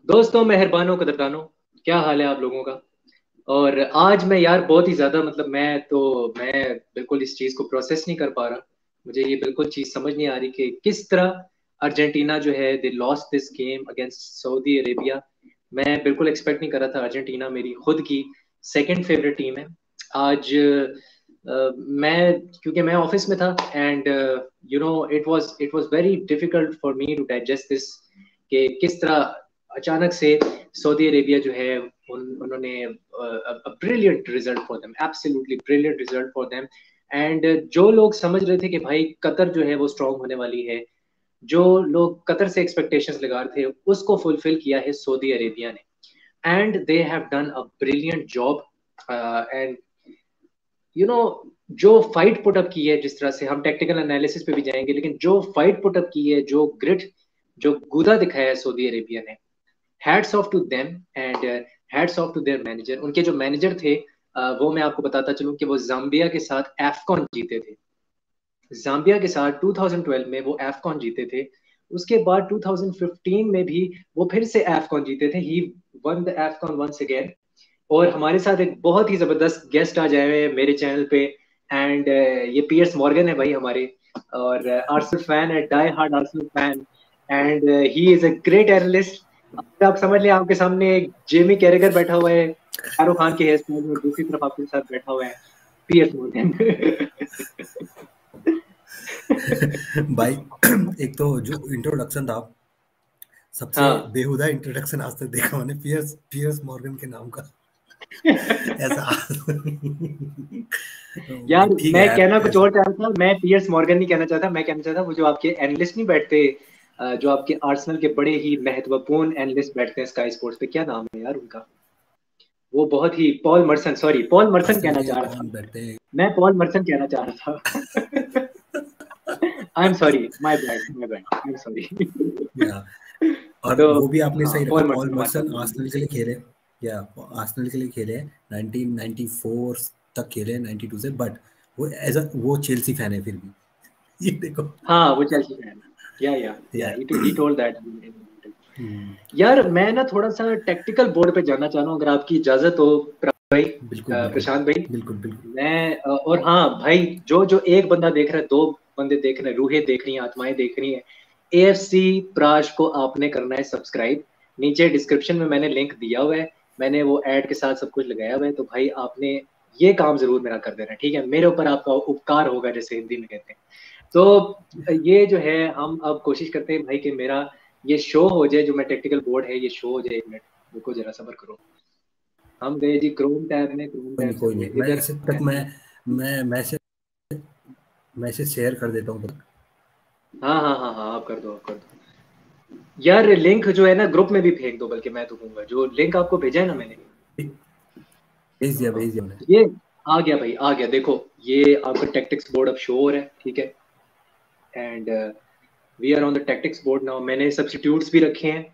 दोस्तों, मेहरबानों, कदरदानों, क्या हाल है आप लोगों का। और आज मैं यार बहुत ही ज्यादा मतलब मैं बिल्कुल इस चीज को प्रोसेस नहीं कर पा रहा। मुझे ये बिल्कुल चीज समझ नहीं आ रही कि किस तरह अर्जेंटीना जो है they lost this game against Saudi Arabia. मैं बिल्कुल एक्सपेक्ट नहीं कर रहा था। अर्जेंटीना मेरी खुद की सेकंड फेवरेट टीम है। आज मैं क्योंकि मैं ऑफिस में था and it was very difficult for me to digest this कि किस तरह अचानक से सऊदी अरेबिया जो है उन्होंने brilliant result for them, absolutely brilliant result for them. And जो लोग समझ रहे थे कि भाई कतर जो है वो स्ट्रांग होने वाली है, जो लोग कतर से एक्सपेक्टेशंस लगा रहे थे, उसको फुलफिल किया है सऊदी अरेबिया ने। And they have done a brilliant job. And you know जो फाइट पुटअप की है, जिस तरह से हम टेक्निकल एनालिसिस पे भी जाएंगे, लेकिन जो फाइट पुटअप की है, जो ग्रिट, जो गुदा दिखाया है सऊदी अरेबिया ने, hats off to them. And hats off to their manager. उनके जो मैनेजर थे, वो मैं आपको बताता चलूं कि वो जाम्बिया के साथ एफकॉन जीते थे। जाम्बिया के साथ 2012 में वो एफकॉन जीते थे। उसके बाद 2015 में भी वो फिर से एफकॉन जीते थे। He won the AFCON once again. और हमारे साथ एक बहुत ही जबरदस्त गेस्ट आ जाए हुए हैं मेरे चैनल पे। एंड ये पियर्स मॉर्गन है भाई हमारे, और आर्सेनल फैन है, die hard Arsenal fan. And he is a great analyst. आप समझ लें, आपके सामने एक जेमी कैरेगर बैठा हुआ है शाहरुख खान के हेयर स्टाइल में, और दूसरी तरफ आपके साथ बैठा हुआ है पियर्स मॉर्गन। भाई एक तो जो इंट्रोडक्शन था, सबसे हाँ। बेहुदा इंट्रोडक्शन आज तक देखा मैंने पियर्स पियर्स मॉर्गन के नाम का। ऐसा यार ठीक है मैं यार, कहना कुछ ऐसा और चाह रहा था। मैं पियर्स मॉर्गन नहीं कहना चाहता, मैं कहना चाहता वो जो आपके एनालिस्ट नहीं बैठते, जो आपके आर्सेनल के बड़े ही महत्वपूर्ण एनालिस्ट बैठते हैं स्काई स्पोर्ट्स पे, क्या नाम है यार उनका। वो बहुत ही पॉल मर्सन, सॉरी पॉल मर्सन आर्सेनल कहना के चाह रहा कौन था। बैठते हैं? मैं पॉल मर्सन कहना चाह रहा था। I am sorry, my bad, my bad, I am sorry. या और तो वो भी आपने हाँ, सही रखा, पॉल पॉल मर्सन हमारे मर्सन साथ आर्सेनल के लिए खेले। या आर्सेनल के लिए खेले 1994 तक खेले, 92 से। बट वो चेल्सी फैन है फिर भी। ये देखो। हाँ, वो चेल्सी फैन। या या ही टोल्ड दैट। यार मैं ना थोड़ा सा टेक्निकल बोर्ड पे जाना चाह रहा हूँ, अगर आपकी इजाजत हो भाई, बिल्कुल बिल्कुल प्रशांत भाई। बिल्कुल बिल्कुल। और हाँ भाई, जो जो एक बंदा देख रहा है, दो बंदे देख रहे हैं, रूहें देख रही हैं, आत्माएं देख रही हैं। एएफसी प्राश को आपने करना है सब्सक्राइब। नीचे डिस्क्रिप्शन में मैंने लिंक दिया हुआ है। मैंने वो ऐड के साथ सब कुछ लगाया हुआ है, तो भाई आपने ये काम जरूर मेरा कर देना, ठीक है। मेरे ऊपर आपका उपकार होगा, जैसे हिंदी में कहते हैं। तो ये जो है, हम अब कोशिश करते हैं भाई कि मेरा ये शो हो जाए, जो मैं टेक्निकल बोर्ड है ये शो हो जाए। 1 मिनट रुको, जरा सबर करो। हम गए जी क्रोम टैब में, क्रोम कोई टैब नहीं से कोई हुए नहीं, मैं इधर। इसे तक मैं मैं इसे शेयर कर देता हूँ। हाँ हाँ हाँ हाँ, आप कर दो, आप कर दो। यार लिंक जो है ना ग्रुप में भी फेंक दो, बल्कि मैं तो कहूंगा जो लिंक आपको भेजा है ना मैंने। भेज दिया मैंने। ये आ गया भाई, आ गया, देखो। ये आपका टैक्टिक्स बोर्ड अब शो हो रहा है, ठीक है। And we are on the tactics board now. मैंने सब्स्टिट्यूट्स भी रखे हैं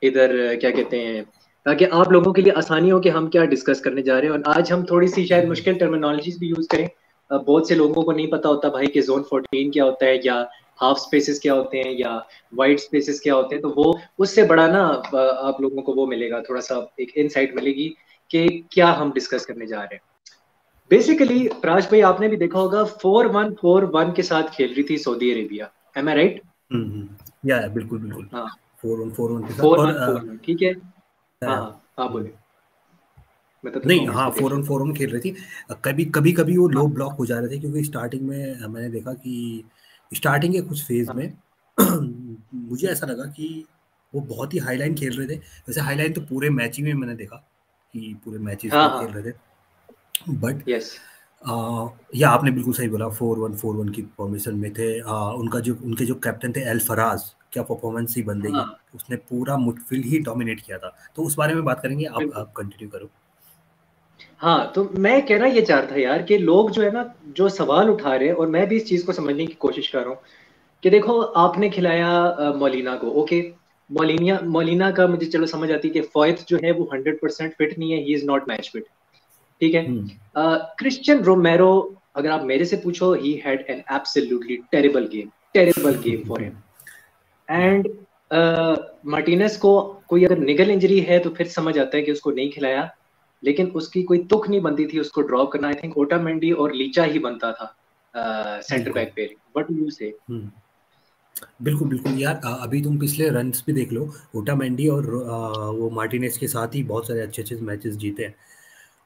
इधर, क्या कहते हैं, ताकि आप लोगों के लिए आसानी हो कि हम क्या डिस्कस करने जा रहे हैं। और आज हम थोड़ी सी शायद मुश्किल टर्मिनोलॉजीज भी यूज करें। बहुत से लोगों को नहीं पता होता भाई कि जोन 14 क्या होता है, या हाफ स्पेसेस क्या होते हैं, या वाइड स्पेसेस क्या होते हैं। तो वो उससे बड़ा ना, आप लोगों को वो मिलेगा, थोड़ा सा एक इनसाइट मिलेगी कि क्या हम डिस्कस करने जा रहे हैं। बेसिकली प्राज भाई, आपने भी देखा होगा 4-1-4-1 के साथ खेल रही थी सऊदी अरेबिया। एम आई राइट? या बिल्कुल बिल्कुल। हाँ, 4-1-4-1 के साथ। फोर और वन फोर वन ठीक है। हाँ हाँ, आप हम्म, बोले, मैं तब तक नहीं, कमेंट्स हाँ, में देख फोर ऑन लेता हूँ। फोर ऑन खेल रही थी। कभी कभी कभी वो लो हाँ ब्लॉक हो जा रहे थे, क्योंकि स्टार्टिंग में मैंने देखा कि स्टार्टिंग के कुछ फेज हाँ में मुझे ऐसा लगा कि वो बहुत ही हाई लाइन खेल रहे थे। वैसे हाई लाइन तो पूरे मैचिंग में मैंने देखा कि पूरे मैचेस हाँ में खेल हाँ। रहे थे। But yes. या आपने बिल्कुल सही बोला, 4-1-4-1 की फॉर्मेशन में थे। उनके जो कैप्टन थे एल फराज, क्या परफॉर्मेंस ही बंदे की। हाँ उसने पूरा मिडफील्ड ही डोमिनेट किया था। तो उस बारे में बात करेंगे, बिल्कुल। आप कंटिन्यू करो। हाँ, तो मैं कहना ये चाह रहा था यार कि लोग जो है ना, जो सवाल उठा रहे हैं, और मैं भी इस चीज को समझने की कोशिश कर रहा हूँ कि देखो, आपने खिलाया मोलिना को, ओके। मोलिना का मुझे चलो समझ आती है कि फॉयत जो है वो 100% फिट नहीं है, he is not match fit, ठीक है। हम्म क्रिश्चियन रोमेरो, अगर आप मेरे से पूछो, he had an absolutely terrible game, terrible game for him. And Martinez को कोई अगर निगल इंजरी है तो फिर समझ आता है कि उसको नहीं खिलाया, लेकिन उसकी कोई तुक नहीं बनती थी उसको ड्रॉप करना। आई थिंक ओटामेंडी और लीचा ही बनता था सेंटर बिल्कुल। बैक पे। व्हाट डू यू से? बिल्कुल बिल्कुल यार, अभी तुम पिछले रन्स भी देख लो, ओटामेंडी और वो मार्टिनेज के साथ ही बहुत सारे अच्छे अच्छे मैचेस जीते हैं।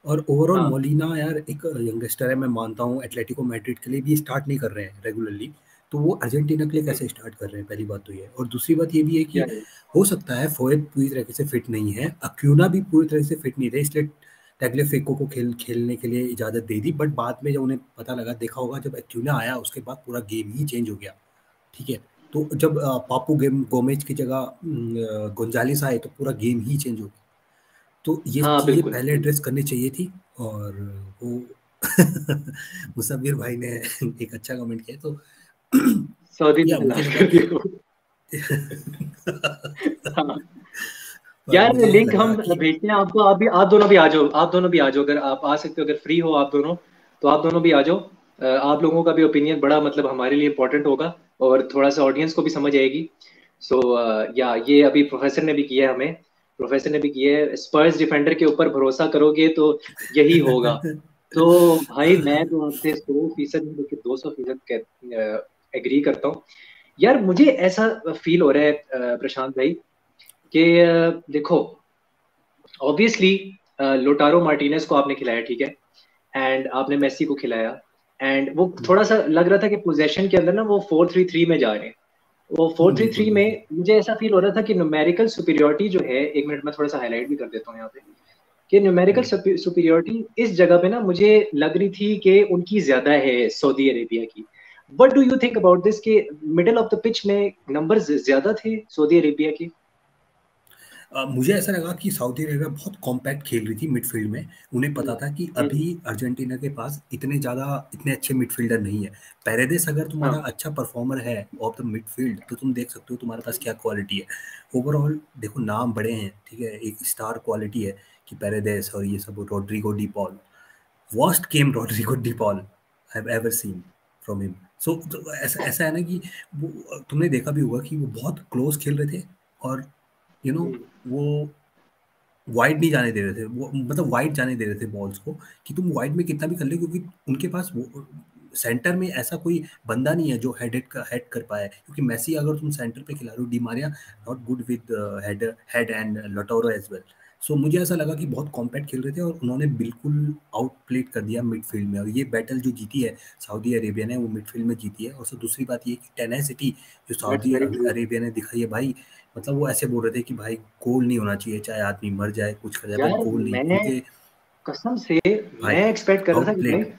और ओवरऑल हाँ मोलिना यार एक यंगस्टर है, मैं मानता हूँ एटलेटिको मैड्रिड के लिए भी स्टार्ट नहीं कर रहे हैं रेगुलरली, तो वो अर्जेंटीना के लिए कैसे स्टार्ट कर रहे हैं, पहली बात तो ये। और दूसरी बात ये भी है कि या नहीं। हो सकता है फोएट पूरी तरीके से फिट नहीं है, अक्यूना भी पूरी तरह से फिट नहीं थे, इसलिए टैगलिफिको को खेलने के लिए इजाज़त दे दी। बट बाद में जब उन्हें पता लगा, देखा होगा, जब अक्यूना आया उसके बाद पूरा गेम ही चेंज हो गया। ठीक है, तो जब पापू गेम गोमेज की जगह गोंजालिस आए तो पूरा गेम ही चेंज हो गया। तो ये हाँ चीज़ें बिल्कुल पहले एड्रेस करनी चाहिए थी। और वो मुसव्विर भाई ने एक अच्छा कमेंट किया, तो सऊदी या में मुझे लाश लगा कर कि दिया। हाँ पर यार, मुझे लिंक लगा हम कि भेजते हैं आपको। आप भी, आप दोनों भी आ जाओ, आप दोनों भी आ जाओ, अगर आप आ सकते हो, अगर फ्री हो आप दोनों, तो आप दोनों भी आ जाओ। आप लोगों का भी ओपिनियन बड़ा मतलब हमारे लिए इम्पोर्टेंट होगा, और थोड़ा सा ऑडियंस को भी समझ आएगी। सो या ये अभी प्रोफेसर ने भी किया है हमें, प्रोफेसर ने भी किया है, स्पर्स डिफेंडर के ऊपर भरोसा करोगे तो यही होगा। तो भाई मैं तो आपसे 100% नहीं बल्कि 200% एग्री करता हूँ। यार मुझे ऐसा फील हो रहा है प्रशांत भाई कि देखो, ऑब्वियसली लोटारो मार्टिनेज को आपने खिलाया, ठीक है, एंड आपने मेसी को खिलाया, एंड वो थोड़ा सा लग रहा था कि पोजेशन के अंदर ना वो 4-3-3 में जा रहे हैं। वो फोर थ्री बिल्कुल थ्री बिल्कुल। में मुझे ऐसा फील हो रहा था कि न्यूमेरिकल सुपीरियोरिटी जो है, एक मिनट में थोड़ा सा हाईलाइट भी कर देता हूँ यहाँ पे, कि न्यूमेरिकल सुपीरियोरिटी इस जगह पे ना मुझे लग रही थी कि उनकी ज्यादा है सऊदी अरेबिया की। What do you think about this कि मिडिल ऑफ द पिच में नंबर्स ज्यादा थे सऊदी अरेबिया के? मुझे ऐसा लगा कि सऊदी अरेबिया बहुत कॉम्पैक्ट खेल रही थी मिडफील्ड में। उन्हें पता था कि अभी अर्जेंटीना के पास इतने अच्छे मिडफील्डर नहीं है। पेरेदेस अगर तुम्हारा हाँ अच्छा परफॉर्मर है ऑफ द मिडफील्ड, तो तुम देख सकते हो तुम्हारे पास क्या क्वालिटी है। ओवरऑल देखो, नाम बड़े हैं, ठीक है, एक स्टार क्वालिटी है कि पेरेदेस और ये सब, Rodrigo De Paul, worst game Rodrigo De Paul I have ever seen from him. So ऐसा ऐसा है ना कि वो तुमने देखा भी होगा कि वो बहुत क्लोज खेल रहे थे, और यू you नो know, वो वाइड नहीं जाने दे रहे थे, वो मतलब वाइड जाने दे रहे थे बॉल्स को, कि तुम वाइड में कितना भी कर ले, क्योंकि उनके पास वो सेंटर में ऐसा कोई बंदा नहीं है जो हेड कर पाए, क्योंकि मेसी अगर तुम सेंटर पे खिला रहे हो, Di Maria not good with head and Lautaro as well. So मुझे ऐसा लगा कि बहुत कॉम्पैक्ट खेल रहे थे, और उन्होंने बिल्कुल आउटप्लेड कर दिया मिडफील्ड में, और ये बैटल जो जीती है सऊदी अरेबिया ने, वो मिडफील्ड में जीती है। और सो दूसरी बात ये कि टेनेसिटी जो that's Saudi very true. Arabia ने दिखाई है भाई, मतलब वो ऐसे बोल रहे थे कि भाई गोल नहीं होना चाहिए, चाहे आदमी मर जाए कुछ कर जाए, बट यार गोल नहीं, मैं उनके कसम से भाई मैं एक्सपेक्ट कर रहा था कि भाई आउटप्लेड।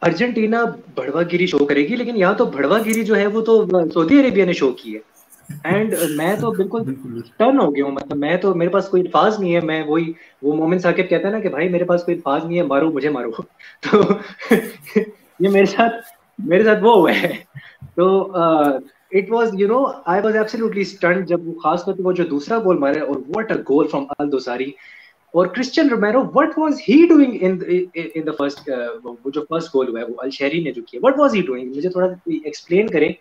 अर्जेंटीना भड़वागिरी शो करेगी, लेकिन यहाँ तो भड़वागिरी जो है वो तो सऊदी अरेबिया ने शो की है। एंड मैं तो बिल्कुल बिल्कुल टर्न हो गया हूँ, मतलब मैं तो, मेरे पास कोई अल्फाज नहीं है। मैं वही, वो मोमिन साकिब कहता है ना कि भाई मेरे पास कोई अल्फाज नहीं है, मारो मुझे मारो। तो ये मेरे साथ वो हुआ है। तो it was, you know, I was absolutely stunned जब वो, खास करके वो जो दूसरा गोल मारा है, और व्हाट अ गोल फ्रॉम अल दोसारी। और Christian रोमेरो, what was he doing in the first, वो जो फर्स्ट गोल हुआ है वो अलशेरी ने जो किया, व्हाट वाज ही डूइंग? मुझे थोड़ा एक्सप्लेन करें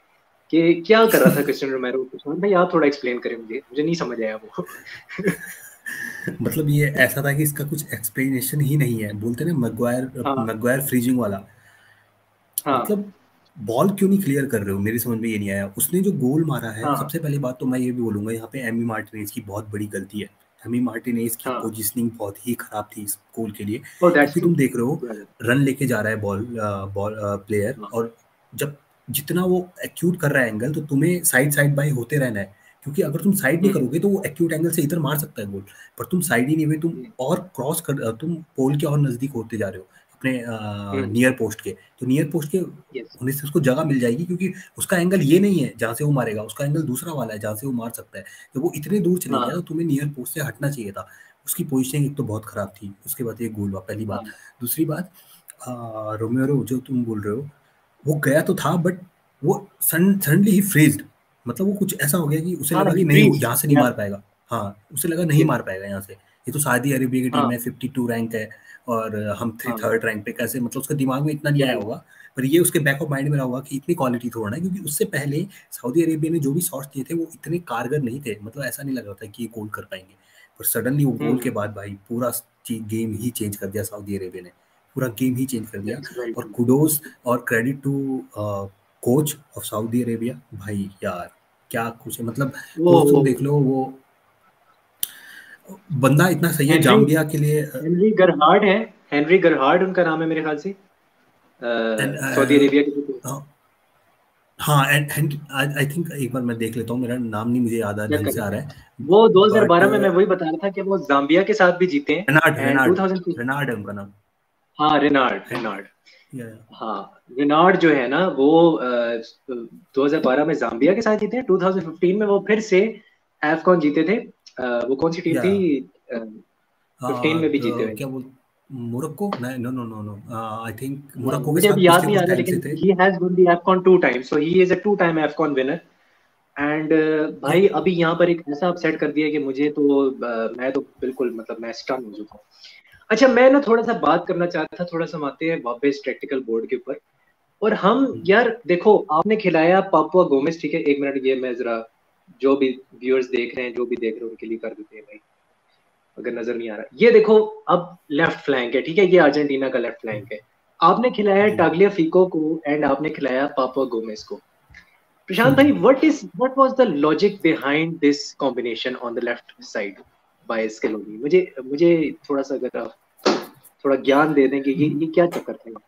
कि क्या कर रहा था क्रिस्टियन रोमेरो। कुछ भाई आप थोड़ा एक्सप्लेन करें, मुझे नहीं समझ आया वो। मतलब ये ऐसा था कि इसका कुछ एक्सप्लेनेशन ही नहीं है, बोलते ना मैग्वायर हाँ मैग्वायर फ्रीजिंग वाला। हाँ मतलब बॉल क्यों नहीं क्लियर कर रहे हो, मेरी समझ में ये नहीं आया। उसने जो गोल मारा है, हाँ सबसे पहली बात तो मैं ये भी बोलूंगा, यहाँ पे एमी मार्टिनेज की बहुत बड़ी गलती है। एमी मार्टिनेज की हाँ। पोजीशनिंग बहुत ही खराब थी इस गोल के लिए, ओ दैट्स क्योंकि ट्रू। तुम देख रहे हो रन लेके जा रहा है बॉल बॉल प्लेयर, हाँ और जब जितना वो एक्यूट कर रहा है एंगल, तो तुम्हें साइड साइड बाई होते रहना है, क्योंकि अगर तुम साइड नहीं करोगे तो वो एक्यूट एंगल से इधर मार सकता है गोल। पर तुम साइड ही नहीं हुए, तुम और तुम पोल के और नजदीक होते जा रहे हो अपने नियर पोस्ट के। तो नियर पोस्ट के यस। होने से उसको जगह मिल जाएगी, क्योंकि उसका एंगल ये नहीं है जहाँ से वो मारेगा, उसका एंगल दूसरा वाला है जहाँ से वो मार सकता है। जब वो इतने दूर चले गया, हाँ तो तुम्हें नियर पोस्ट से हटना चाहिए था। उसकी पोजिशनिंग एक तो बहुत खराब थी, उसके बाद ये गोल हुआ, पहली बात। हाँ दूसरी बात, रोमेरो जो तुम बोल रहे हो, वो गया तो था, बट वो सडनली ही फ्रीज्ड। मतलब वो कुछ ऐसा हो गया कि उसे हाँ, लगा ही कि नहीं, वो फ्रीज। यहाँ से नहीं या मार पाएगा। हाँ, उसे लगा नहीं यस। मार पाएगा यहाँ से, ये तो सऊदी अरेबिया की टीम हाँ है, 52 रैंक है, और हम हाँ। थर्ड रैंक पे कैसे, मतलब उसके दिमाग में इतना नहीं या आया होगा पर ये उसके बैक ऑफ माइंड में रहा होगा कि इतनी क्वालिटी थोड़ा है, क्योंकि उससे पहले सऊदी अरेबिया ने जो भी शॉट्स दिए थे वो इतने कारगर नहीं थे, मतलब ऐसा नहीं लग रहा था कि ये गोल कर पाएंगे। पर सडनली वो गोल के बाद भाई पूरा गेम ही चेंज कर दिया सऊदी अरेबिया ने, पूरा गेम ही चेंज कर दिया। दैट्स वेरी और ट्रू। कुडोज और credit to coach of Saudi Arabia, भाई यार क्या कुछ है, मतलब कोच तुम वो देख लो, वो बंदा इतना सही है हेनरी जाम्बिया के लिए। हेनरी गरहार्ड है। हेनरी गरहार्ड उनका नाम है मेरे ख्याल से, एंड सऊदी अरेबिया के लिए। हाँ, एंड आई थिंक एक बार मैं देख लेता हूँ, मेरा नाम नहीं मुझे याद आ चेक ढंग कर से आ लेते रहा हैं। है। वो बट 2012 में मैं वही बता रहा था कि वो जाम्बिया के साथ भी जीते हैं। रेनार्ड एंड रेनार्ड 2000। रेनार्ड है उनका नाम। हाँ, रेनार्ड एंड रेनार्ड। हाँ, रेनार्ड जो है ना वो 2012 में जाम्बिया के साथ जीते हैं। 2015 में वो फिर से एफकॉन जीते थे। वो कौन सी टीम या थी? 15 में भी जीते हुए। क्या बोल, मोरक्को, नहीं, no no no no, I think हाँ, मोरक्को के मुझे अभी साथ याद पिछले नहीं आ कुछ रहा, टाइम से लेकिन थे। He has won the AFCON 2 times, so he is a 2 time AFCON winner. And या भाई अभी यहाँ पर एक ऐसा अपसेट कर दिया कि मुझे तो मैं तो बिल्कुल मतलब मैं स्टन हो चुका हूँ। अच्छा, मैं ना थोड़ा सा बात करना चाहता था, थोड़ा सा हम आते हैं वापस टैक्टिकल बोर्ड के ऊपर। और हम यार देखो, आपने खिलाया पापुआ गोमेस, ठीक है, 1 मिनट ये मैं जरा जो भी व्यूअर्स देख रहे हैं, जो भी देख रहे हैं उनके लिए कर देते हैं भाई, अगर नजर नहीं आ रहा। ये देखो, अब लेफ्ट फ्लैंक है, ठीक है, ये अर्जेंटीना का लेफ्ट फ्लैंक है। आपने खिलाया जी टागलिया फिको को एंड आपने खिलाया पापुआ गोमेस को। प्रशांत भाई, जी। What was the logic behind this combination on the left side by Scaloni? मुझे मुझे थोड़ा सा अगर आप थोड़ा ज्ञान दे दें कि ये क्या चक्कर था।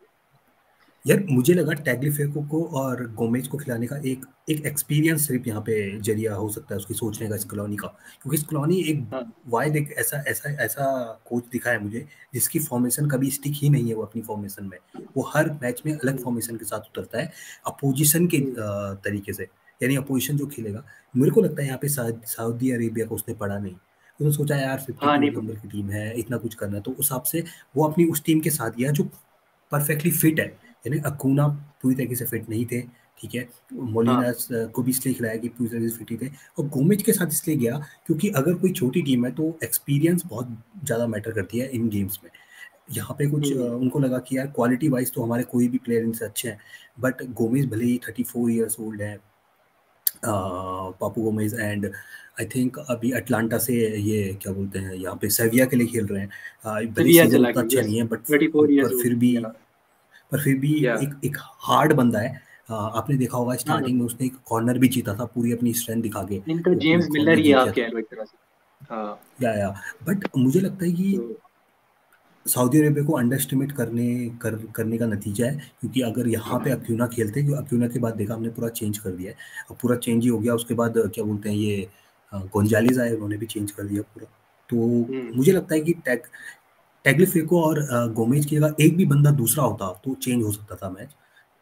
यार मुझे लगा टैग्लिफेको को और गोमेज को खिलाने का एक एक एक्सपीरियंस सिर्फ यहाँ पे जरिया हो सकता है उसकी सोचने का, स्कलोनी का, क्योंकि स्कलोनी एक हाँ। वाइड एक ऐसा ऐसा ऐसा कोच दिखा है मुझे जिसकी फॉर्मेशन कभी स्टिक ही नहीं है, वो अपनी फॉर्मेशन में, वो हर मैच में अलग हम्म, फॉर्मेशन के साथ उतरता है अपोजिशन के हम्म, तरीके से, यानी अपोजिशन जो खेलेगा। मेरे को लगता है यहाँ पे सऊदी अरेबिया को उसने पढ़ा नहीं, उसने सोचा यार हाँ 52 नहीं नंबर की टीम है, इतना कुछ करना है, तो उस हिसाब से वो अपनी उस टीम के साथ गया जो परफेक्टली फिट है, यानी अकूना पूरी तरीके से फिट नहीं थे, ठीक है, हाँ। मोलिना को भी इसलिए खिलाया कि पूरी तरीके से फिट ही थे, और गोमेज के साथ इसलिए गया क्योंकि अगर कोई छोटी टीम है तो एक्सपीरियंस बहुत ज़्यादा मैटर करती है इन गेम्स में। यहाँ पे कुछ हम्म, उनको लगा कि यार क्वालिटी वाइज तो हमारे कोई भी प्लेयर इनसे अच्छे हैं, बट गोमेज भले ही 34 ईयर्स ओल्ड है, पापू गोमेज, एंड आई थिंक अभी अटलांटा से ये क्या बोलते हैं यहाँ पे सेविया के लिए खेल रहे हैं, भले ही सिविया सीजन चला उतना गया, अच्छा यस। नहीं है, 34 इयर्स पर ओल्ड। फिर भी या पर फिर भी या एक एक हार्ड बंदा है। आपने देखा होगा हाँ, स्टार्टिंग में उसने एक कॉर्नर भी जीता था पूरी अपनी स्ट्रेंथ दिखा के, इनका वो पूरी जेम्स कॉर्नर मिलर ही जीत गया आप कह था। लो एक तरह से। हाँ। या बट मुझे लगता है कि तो सऊदी अरेबिया को अंडर एस्टिमेट करने का नतीजा है, क्योंकि अगर यहाँ पे अक्यूना खेलते, क्योंकि अक्यूना के बाद देखा हमने पूरा चेंज कर दिया है, अब पूरा चेंज ही हो गया, उसके बाद क्या बोलते हैं ये गोंजालेज आए, उन्होंने भी चेंज कर दिया पूरा। तो हम्म, मुझे लगता है कि टैग्लिफेको और गोमेज की जगह एक भी बंदा दूसरा होता तो चेंज हो सकता था मैच,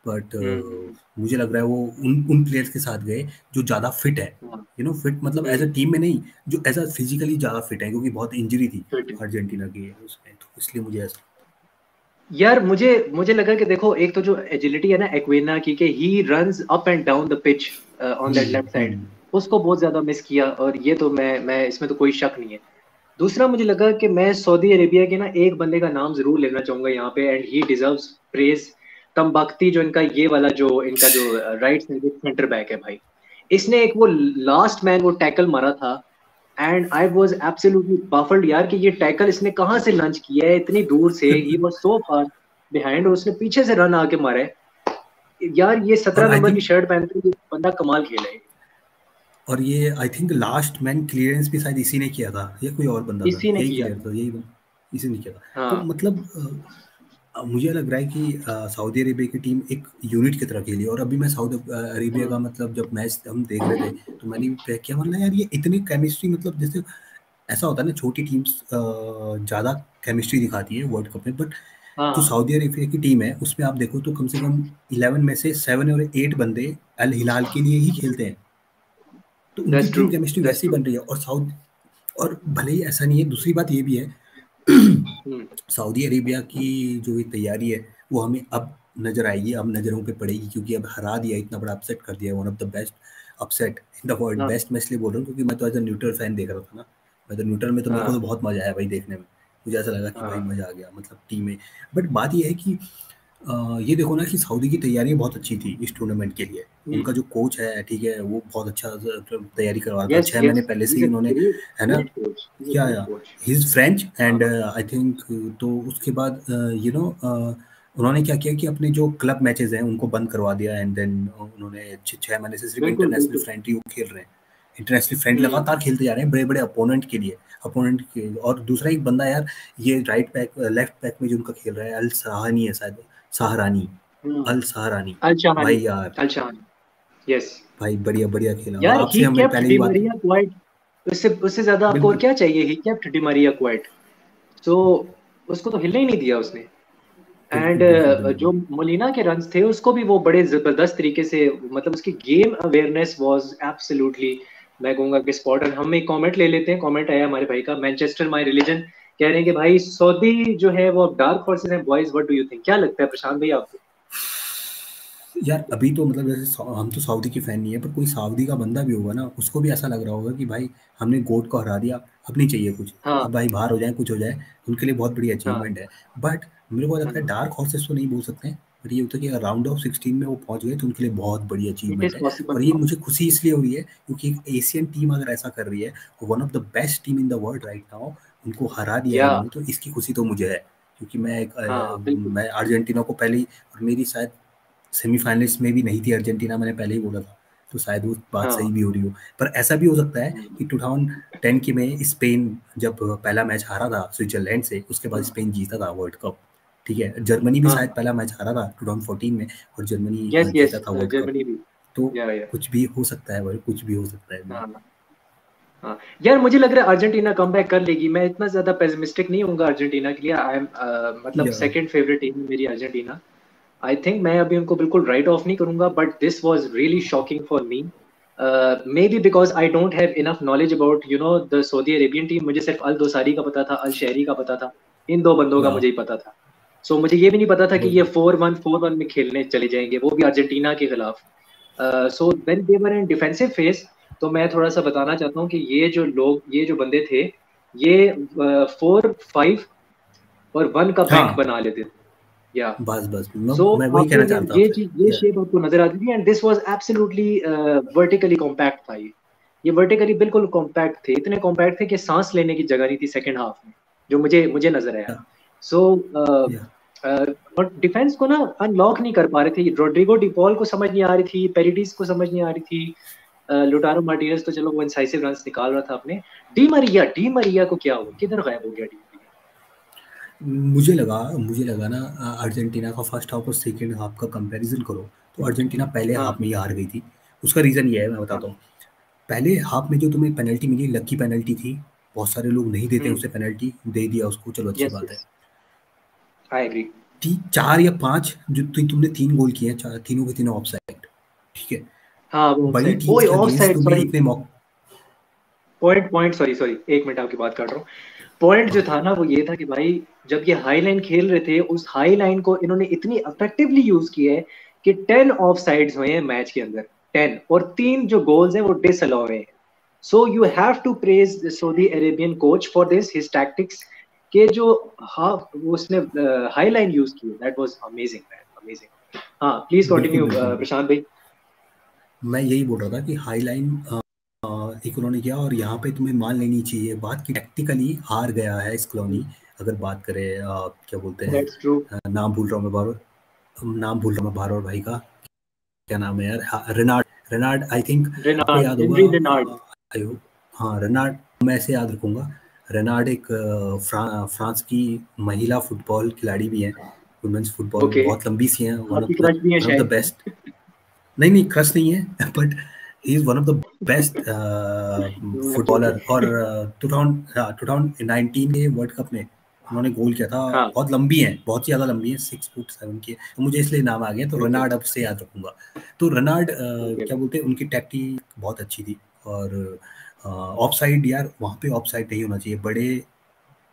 बट हम्म, मुझे लग रहा है वो उन उन प्लेयर्स के साथ गए जो ज़्यादा फिट है, हाँ, फिट मतलब एज अ हम्म, टीम में नहीं, जो एज अ फिजिकली ज़्यादा फिट है, क्योंकि बहुत इंजरी थी फिट। अर्जेंटीना की उसमें, तो इसलिए मुझे ऐसा। यार मुझे मुझे लगा कि देखो, एक तो जो एजिलिटी है ना एक्वेना की, कि he runs up and down the pitch on that left side, hmm. उसको बहुत ज्यादा मिस किया। और ये तो मैं इसमें तो कोई शक नहीं है। दूसरा, मुझे लगा कि मैं सऊदी अरेबिया के ना एक बंदे का नाम जरूर लेना चाहूंगा यहाँ पे, एंड ही डिजर्व्स प्रेज। तम्बख्ती, जो इनका ये वाला जो इनका जो राइट सेंटर बैक है भाई, इसने एक वो लास्ट मैन वो टैकल मारा था, एंड आई वाज एब्सोल्युटली बफल्ड यार कि ये टैकल इसने कहाँ से लंच किया है इतनी दूर से, he was so far behind, और उसने पीछे से रन आके मारा है। यार ये और 17 आई नंबर की थिंक शर्ट पहनते हुए बंदा कमाल खेला है। और ये I think last man clearance भी शायद इसी ने किया था, या कोई और बंदा था, इसी ने यही किया क्लियर था। था, यही इसी ने किया था। तो हाँ। मतलब मुझे लग रहा है कि सऊदी अरेबिया की टीम एक यूनिट की तरह खेली, और अभी मैं सऊदी अरेबिया का हम्म, मतलब जब मैच हम देख रहे थे तो मैंने भी ट्रैक किया, मतलब यार ये इतनी केमिस्ट्री, मतलब जैसे ऐसा होता है ना छोटी टीम्स ज़्यादा केमिस्ट्री दिखाती है वर्ल्ड कप में, बट जो हाँ। सऊदी अरेबिया की टीम है उसमें आप देखो तो कम से कम 11 में से 7 और 8 बंदे अल हिलाल के लिए ही खेलते हैं, तो उनकी that's true. Team chemistry that's वैसी ट्रू। बन रही है। और भले ही ऐसा नहीं है, दूसरी बात ये भी है हम्म, सऊदी अरेबिया की जो ये तैयारी है वो हमें अब नजर आएगी, अब नजरों पे पड़ेगी, क्योंकि अब हरा दिया, इतना बड़ा अपसेट कर दिया, one of the best upset in the world, हाँ, बेस्ट मैं इसलिए बोल रहा हूँ क्योंकि मैं तो एज अ न्यूट्रल फैन देख रहा था ना, मैं तो न्यूट्रल में, तो मेरे को तो हाँ, बहुत मजा आया भाई देखने में, मुझे ऐसा लगा कि भाई हाँ। मजा आ गया, मतलब टीम में। बट बात ये है कि ये देखो ना कि सऊदी की तैयारी बहुत अच्छी थी इस टूर्नामेंट के लिए। हम्म। उनका जो कोच है, ठीक है, वो बहुत अच्छा तैयारी करवा रहा था। यस 6 महीने यस, पहले ही से इज ही अ उन्होंने, ग्रेट है ना, great coach, he is a या great coach. He is French हाँ एंड हाँ आई थिंक, तो उसके बाद यू नो उन्होंने क्या किया कि अपने जो क्लब मैचेस हैं उनको बंद करवा दिया, एंड देन उन्होंने 6 महीने से सिर्फ बिल्कुल इंटरनेशनल बिल्कुल। फ्रेंड ही वो खेल रहे हैं। इंटरनेशनल फ्रेंड हम्म। लगातार खेलते जा रहे हैं बड़े बड़े अपोनेंट के लिए, अपोनेंट के। और दूसरा एक बंदा यार, ये राइट बैक लेफ्ट बैक में जो उनका खेल रहा है, अल सहानी है शायद, सहारानी, हम्म। अल सहारानी। अल भाई शहानी। यार, अल शहानी। यस। भाई बढ़िया बढ़िया खेला, और यार आपसे ही हमने केप्ट पहले भी डी बात की। मरिया क्वाइट। उससे उससे ज्यादा आपको और बिल्कुल। क्या चाहिए, he kept Di Maria quite. तो उसको तो हिलने ही नहीं दिया उसने। एंड बिल्कुल बिल्कुल जो बिल्कुल। मोलिना के रन्स थे उसको भी वो बड़े जबरदस्त तरीके से, मतलब उसकी गेम अवेयरनेस वाज एब्सोल्युटली, मैं कहूंगा कि स्पॉट ऑन। हम एक कमेंट ले लेते हैं, कमेंट आया हमारे भाई का, मैनचेस्टर माय रिलीजन, कह रहे हैं कि भाई सऊदी जो है वो डार्क हॉर्सेस हैं boys, what do you think, क्या लगता है प्रशांत भाई आपको? यार अभी तो मतलब जैसे हम तो सऊदी के फैन नहीं है, पर कोई सऊदी का बंदा भी होगा ना, उसको भी ऐसा लग रहा होगा कि भाई हमने गोट को हरा दिया, अब नहीं चाहिए कुछ। हाँ अब भाई बाहर हो जाए कुछ हो जाए, उनके लिए बहुत बड़ी हाँ अचीवमेंट है। बट मेरे को लगता है हाँ। डार्क हॉर्सेस तो नहीं बोल सकते हैं, बट ये होता है कि अगर राउंड ऑफ 16 में वो पहुंच गए तो उनके लिए बहुत बड़ी इट अचीवमेंट इज है। पॉसिबल। और ये मुझे खुशी इसलिए हो रही है क्योंकि एक एशियन टीम अगर ऐसा कर रही है, one of the best team in the world right now, उनको हरा दिया है या इन्होंने, तो इसकी खुशी तो मुझे है। क्योंकि हाँ बिल्कुल। मैं अर्जेंटीना को पहले ही, और मेरी शायद सेमीफाइनलिस्ट में भी नहीं थी अर्जेंटीना, मैंने पहले ही बोला था, तो शायद वो बात सही हाँ भी हो रही हो। पर ऐसा भी हो सकता है हम्म, कि 2010 के में स्पेन जब पहला मैच हारा था स्विट्जरलैंड से, उसके बाद हाँ स्पेन जीता था वर्ल्ड कप। ठीक है, जर्मनी भी शायद हाँ। पहला मैच हारा था 2014 में, और जर्मनी यस यस, जीता था वर्ल्ड कप। जर्मनी भी। तो या कुछ भी हो सकता है भाई, कुछ भी हो सकता है इसमें। हाँ हाँ। यार मुझे लग रहा है अर्जेंटीना कमबैक कर लेगी, मैं इतना ज्यादा पेसिमिस्टिक नहीं हूँ अर्जेंटिना के लिए। आई एम मतलब या सेकंड फेवरेट टीम है मेरी अर्जेंटीना। आई थिंक मैं अभी उनको बिल्कुल राइट ऑफ नहीं करूंगा, but this was really shocking for me. May be because I don't have enough knowledge about the Saudi Arabian team. मुझे सिर्फ अल दोसारी का पता था, अल शहरी का पता था, इन दो बंदों का या मुझे ही पता था। सो मुझे ये भी नहीं पता था कि ये बिल्कुल। 4-1 में खेलने चले जाएंगे, वो भी अर्जेंटीना के खिलाफ। So when they were in defensive phase, तो मैं थोड़ा सा बताना चाहता हूँ कि ये जो बंदे थे, ये 4-5 और 1 का बैंक हाँ, बना लेते थे। या बस बस सो मैं वही आपको कहना चाहता था ये आपसे। चीज, ये या शेप आपको नजर आती थी, and this was absolutely vertically compact था ये वर्टिकली बिल्कुल कॉम्पैक्ट थे, इतने कॉम्पैक्ट थे कि सांस लेने की जगह नहीं थी सेकंड हाफ में, जो मुझे मुझे नजर आया। या सो या और डिफेंस को ना अनलॉक नहीं कर पा रहे थे, रोड्रिगो डिपॉल को समझ नहीं आ रही थी, पेरिडिस को समझ नहीं आ रही थी। लुटारो मार्टिनेज तो चलो वो इंसाइसिव रन्स निकाल रहा था अपने। डी मरिया को क्या हुआ, किधर गायब हो गया डी मरिया? मुझे लगा ना, अर्जेंटीना का फर्स्ट हाफ और सेकेंड हाफ का कंपैरिजन करो, तो अर्जेंटीना पहले हाँ हाफ में ही हार गई थी। उसका रीज़न ये है, मैं हाँ। बताता हूँ। पहले हाफ में जो तुम्हें पेनल्टी मिली, लकी पेनल्टी थी, बहुत सारे लोग नहीं देते हम्म। उसे पेनल्टी, दे दिया उसको, चलो अच्छी यस बात है। Yes, I agree. चार या पांच जो तुमने तीन गोल किए हैं, तीनों के तीनों ऑफ साइड, ठीक है। हाँ वो बड़ी ऑफसाइड, टीम्स ओए के अगेंस्ट ऑफसाइड तुम्हें सॉरी। इतने मौके। पॉइंट पॉइंट सॉरी सॉरी, एक मिनट आपकी बात काट रहा हूँ। पॉइंट जो था ना वो ये था कि भाई जब ये हाई लाइन खेल रहे थे, उस हाई लाइन को इन्होंने इतनी इफेक्टिवली यूज की है कि 10 ऑफ साइड्स हुए हैं मैच के अंदर, 10, और 3 जो गोल्स हैं वो डिसअलाउ हुए हैं। So you have to praise the Saudi Arabian coach for this his tactics, के जो हाफ उसने हाई लाइन यूज की, that was amazing man, amazing. हाँ प्लीज बिल्कुल कंटिन्यू बिल्कुल। प्रशांत भाई। मैं यही बोल रहा था कि हाई लाइन एक उन्होंने किया, और यहाँ पे तुम्हें मान लेनी चाहिए बात कि टैक्टिकली हार गया है स्क्लोनी। अगर बात करें क्या बोलते हैं, दैट्स ट्रू। नाम भूल रहा हूँ मैं बार, नाम भूल रहा हूँ मैं बार भाई का, क्या नाम है यार, हाँ, रेनार्ड। रेनार्ड आई थिंक आपको रेनार्ड, याद होगा। हेनरी रेनार्ड। आई होप, हाँ रेनार्ड, मैं ऐसे याद रखूंगा। रेनार्ड एक फ्रांस की महिला फुटबॉल खिलाड़ी भी हैं, वुमेन्स फुटबॉल में ओके, बहुत लंबी सी हैं, आपकी क्रश भी है वन ऑफ द शायद। बेस्ट। नहीं नहीं, क्रश नहीं है but he is one of the best footballer. और 2019 के वर्ल्ड कप में उन्होंने गोल किया था। हाँ। बहुत लंबी है, बहुत ही ज़्यादा लंबी है, 6 फुट 7 की है, तो मुझे इसलिए नाम आ गया, तो ओके रनाल्ड अब से याद रखूंगा। तो रनाल्ड ओके। क्या बोलते हैं, उनकी टैक्टिक बहुत अच्छी थी। और ऑफ साइड यार, वहाँ पे ऑफ साइड नहीं होना चाहिए।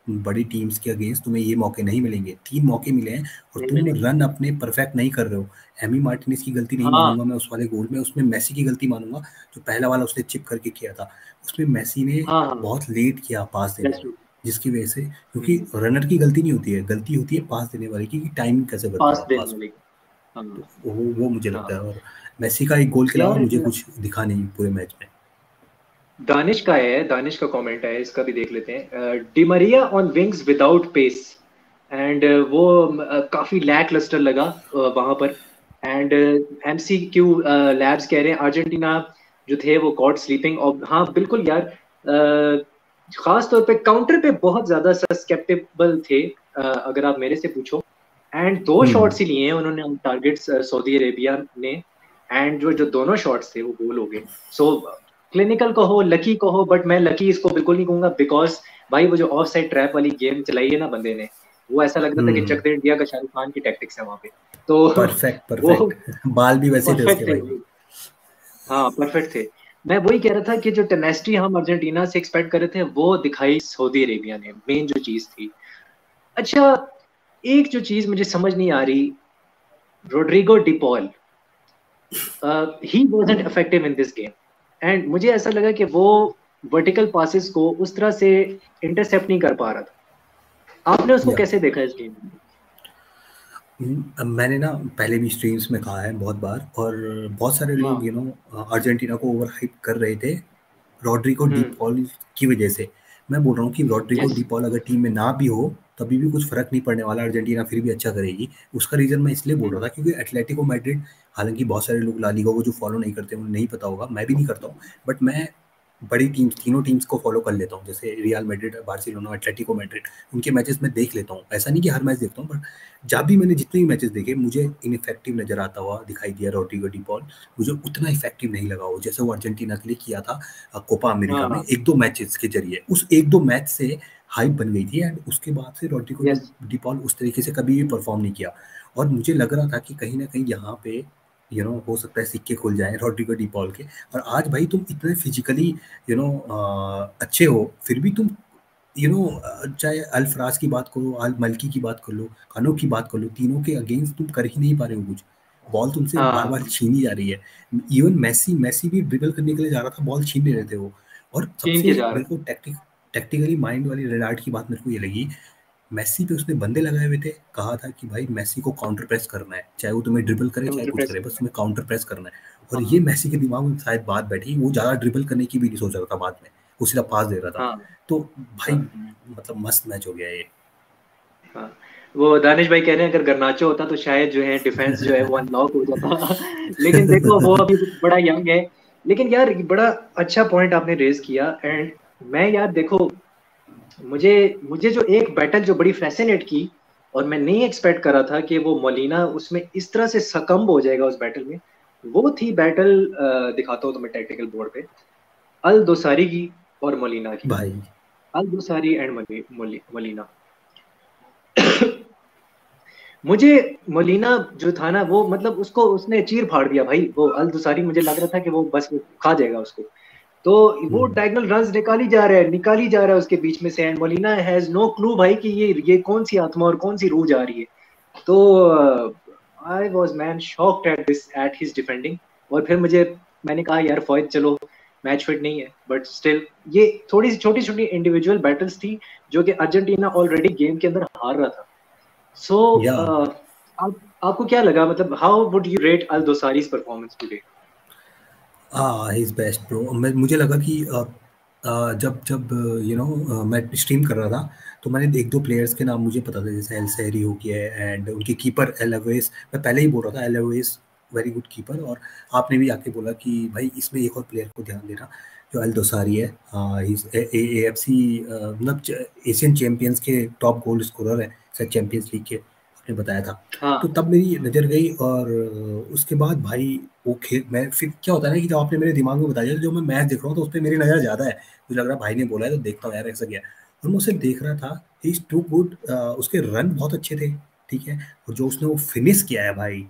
बड़ी टीम्स के अगेंस्ट तुम्हें ये मौके नहीं मिलेंगे, 3 मौके मिले हैं और नहीं तुम मिलेंगे। रन अपने परफेक्ट नहीं कर रहे हो। एमी मार्टिनेज की गलती नहीं हाँ। मानूंगा मैं उस वाले गोल में, उसमें मेसी की गलती मानूंगा। जो पहला वाला उसने चिप करके किया था, उसमें मेसी ने हाँ हाँ। बहुत लेट किया पास देने दैट्स में। ट्रू। जिसकी वजह से, क्योंकि रनर की गलती नहीं होती है, गलती होती है पास देने वाले की, कि टाइमिंग कैसे करता है पास वो देने पास। वाले। हाँ तो वो मुझे लगता हाँ है। और मेसी का एक गोल के अलावा यार, मुझे कुछ दिखा नहीं पूरे मैच में। दानिश का है, दानिश का कमेंट है, इसका भी देख लेते हैं। Di Maria on wings without pace, and वो काफी लैक लस्टर लगा वहां पर। एंड एमसीक्यू लैब्स कह रहे हैं अर्जेंटीना जो थे वो कॉट स्लीपिंग। और हाँ बिल्कुल यार, खास तौर पे काउंटर पे बहुत ज्यादा सस्केप्टेबल थे, अगर आप मेरे से पूछो। एंड दो हम्म। शॉट्स ही लिए हैं उन्होंने टारगेट्स सऊदी अरेबिया ने। एंड जो जो दोनों शॉट्स थे वो गोल हो गए। सो क्लिनिकल कहो, लकी कहो, बट मैं लकी इसको बिल्कुल नहीं कहूंगा, बिकॉज भाई वो जो ऑफ साइड ट्रैप वाली गेम चलाई है ना बंदे ने, वो ऐसा लग रहा था कि हम्म। चक दे इंडिया का शाहरुख खान की टैक्टिक्स है वहां पे। तो परफेक्ट वो परफेक्ट। बाल भी वैसे थे उसके परफेक्ट थे भाई। भाई। हाँ परफेक्ट थे। मैं वही कह रहा था कि जो टेनेस्टी हम अर्जेंटीना से एक्सपेक्ट कर रहे थे वो दिखाई सऊदी अरेबिया ने, मेन जो चीज थी। अच्छा, एक जो चीज मुझे समझ नहीं आ रही, Rodrigo De Paul, he wasn't effective in this game. And मुझे ऐसा लगा कि वो वर्टिकल पासेस को उस तरह से इंटरसेप्ट नहीं कर पा रहा था। आपने उसको या कैसे देखा इस गेम में? मैंने ना पहले भी स्ट्रीम्स में कहा है बहुत बार, और बहुत सारे लोग हाँ। अर्जेंटीना को ओवर हाइप कर रहे थे रॉड्रिगो डी हम्म। पॉल की वजह से। मैं बोल रहा हूँ कि रॉड्रिगो यस। डी पॉल अगर टीम में ना भी हो तभी भी कुछ फर्क नहीं पड़ने वाला, अर्जेंटीना फिर भी अच्छा करेगी। उसका रीजन मैं इसलिए बोल रहा था क्योंकि एटलेटिको मैड्रिड, हालांकि बहुत सारे लोग ला लीगा को जो फॉलो नहीं करते उन्हें नहीं पता होगा, मैं भी नहीं करता हूँ, बट मैं बड़ी टीम्स, तीनों टीम्स को फॉलो कर लेता हूँ, जैसे real Madrid, Barcelona, Atletico Madrid, उनके मैचेस में देख लेता हूँ। ऐसा नहीं कि हर मैच देखता हूँ, बट जब भी मैंने जितने भी मैचेस देखे मुझे इनइफेक्टिव नजर आता हुआ दिखाई दिया रॉड्रिगो डी पॉल। मुझे उतना इफेक्टिव नहीं लगा वो, जैसे वो अर्जेंटीना के लिए किया था कोपा हाँ अमेरिका में हाँ। एक दो मैचेस के जरिए। उस एक दो मैच से हाइप बन गई थी, एंड उसके बाद से रॉड्रिगो यस। डी पॉल उस तरीके से कभी भी परफॉर्म नहीं किया। और मुझे लग रहा था कि कहीं ना कहीं यहाँ पे हो सकता है सिक्के खुल जाए रॉड्रिगो डी पॉल के। और आज भाई तुम इतने फिजिकली अच्छे हो, फिर भी तुम चाहे अल्फराज की बात करो, अल मल्की की बात कर लो, कानो की बात कर लो, तीनों के अगेंस्ट तुम कर ही नहीं पा रहे हो कुछ। बॉल तुमसे बार बार हाँ, छीनी जा रही है। इवन मैसी मैसी भी ड्रिबल करने के लिए जा रहा था, बॉल छीन ले रहे थे वो। और चीन के सबसे जा रहा मेरे को टैक्टिकली माइंड वाली रेनाल्ड की बात मेरे को ये लगी, मेसी पे उसने बंदे लगाए हुए थे, कहा था कि भाई मेसी को काउंटर प्रेस करना है, चाहे वो तुम्हें ड्रिबल करे चाहे काउंटर कुछ प्रेस करे, बस करना तुम्हें काउंटर प्रेस करना है। है। और ये हाँ मेसी के दिमाग में शायद बात बैठी, वो ज़्यादा ड्रिबल करने की भी नहीं सोच रहा था बाद में, वो सीधा पास दे रहा था। हाँ तो भाई हाँ मतलब मस्त मैच हो गया ये। हाँ। वो दानिश भाई कह रहे हैं अगर गर्नाचो होता तो शायद जो है डिफेंस जो है वो अनलॉक हो जाता। लेकिन देखो वो अभी बड़ा यंग है। लेकिन यार ये बड़ा अच्छा पॉइंट आपने रेज किया। एंड मैं यार देखो, मुझे मुझे जो एक बैटल जो बड़ी फैसिनेट की, और मैं नहीं एक्सपेक्ट कर रहा था कि वो मोलिना उसमें इस तरह से सकम्ब हो जाएगा उस बैटल में, वो थी बैटल, दिखाता हूँ तुम्हें टैक्टिकल बोर्ड पे, अल दोसारी की और मोलिना की। भाई अल दोसारी एंड मोलिना। मुझे मोलिना जो था ना वो, मतलब उसको उसने चीर फाड़ दिया भाई। वो अल दुसारी मुझे लग रहा था कि वो बस वो खा जाएगा उसको। तो वो हम्म, डायगोनल रन्स निकाली जा रहा है, निकाली जा रहा है उसके बीच में से, and Molina has no clue भाई कि ये कौन सी आत्मा और कौन सी रूह जा रही है। तो I was man shocked at this, at his defending. और फिर मैंने कहा यार फॉयद चलो मैच फिट नहीं है, बट स्टिल ये थोड़ी सी छोटी छोटी इंडिविजुअल बैटल्स थी जो कि अर्जेंटीना ऑलरेडी गेम के अंदर हार रहा था। सो या आपको क्या लगा, मतलब how would you rate Al Dawsari's performance today? हाँ हिज बेस्ट ब्रो। मैं मुझे लगा कि जब जब मैं स्ट्रीम कर रहा था तो मैंने एक दो प्लेयर्स के नाम मुझे पता था, जैसे एल सहरी हो गया है, एंड उनके कीपर एल अवेस। मैं पहले ही बोल रहा था एल अवेस वेरी गुड कीपर। और आपने भी आके बोला कि भाई इसमें एक और प्लेयर को ध्यान देना जो एल दोसारी है। AFC मतलब एशियन चैंपियंस के टॉप गोल स्कोरर है शायद, चैंपियंस लीग के, आपने बताया था। तो हाँ तब मेरी नज़र गई, और उसके बाद भाई वो खेल, मैं फिर क्या होता है ना कि जब आपने मेरे दिमाग में बताया, जो मैं मैच देख रहा हूँ तो उस पर मेरी नज़र ज़्यादा है, मुझे लग रहा है भाई ने बोला है तो देखता हूँ यार ऐसा क्या है। और मैं उसे देख रहा था, ही इज टू गुड। उसके रन बहुत अच्छे थे, ठीक है, और जो उसने वो फिनिश किया है भाई,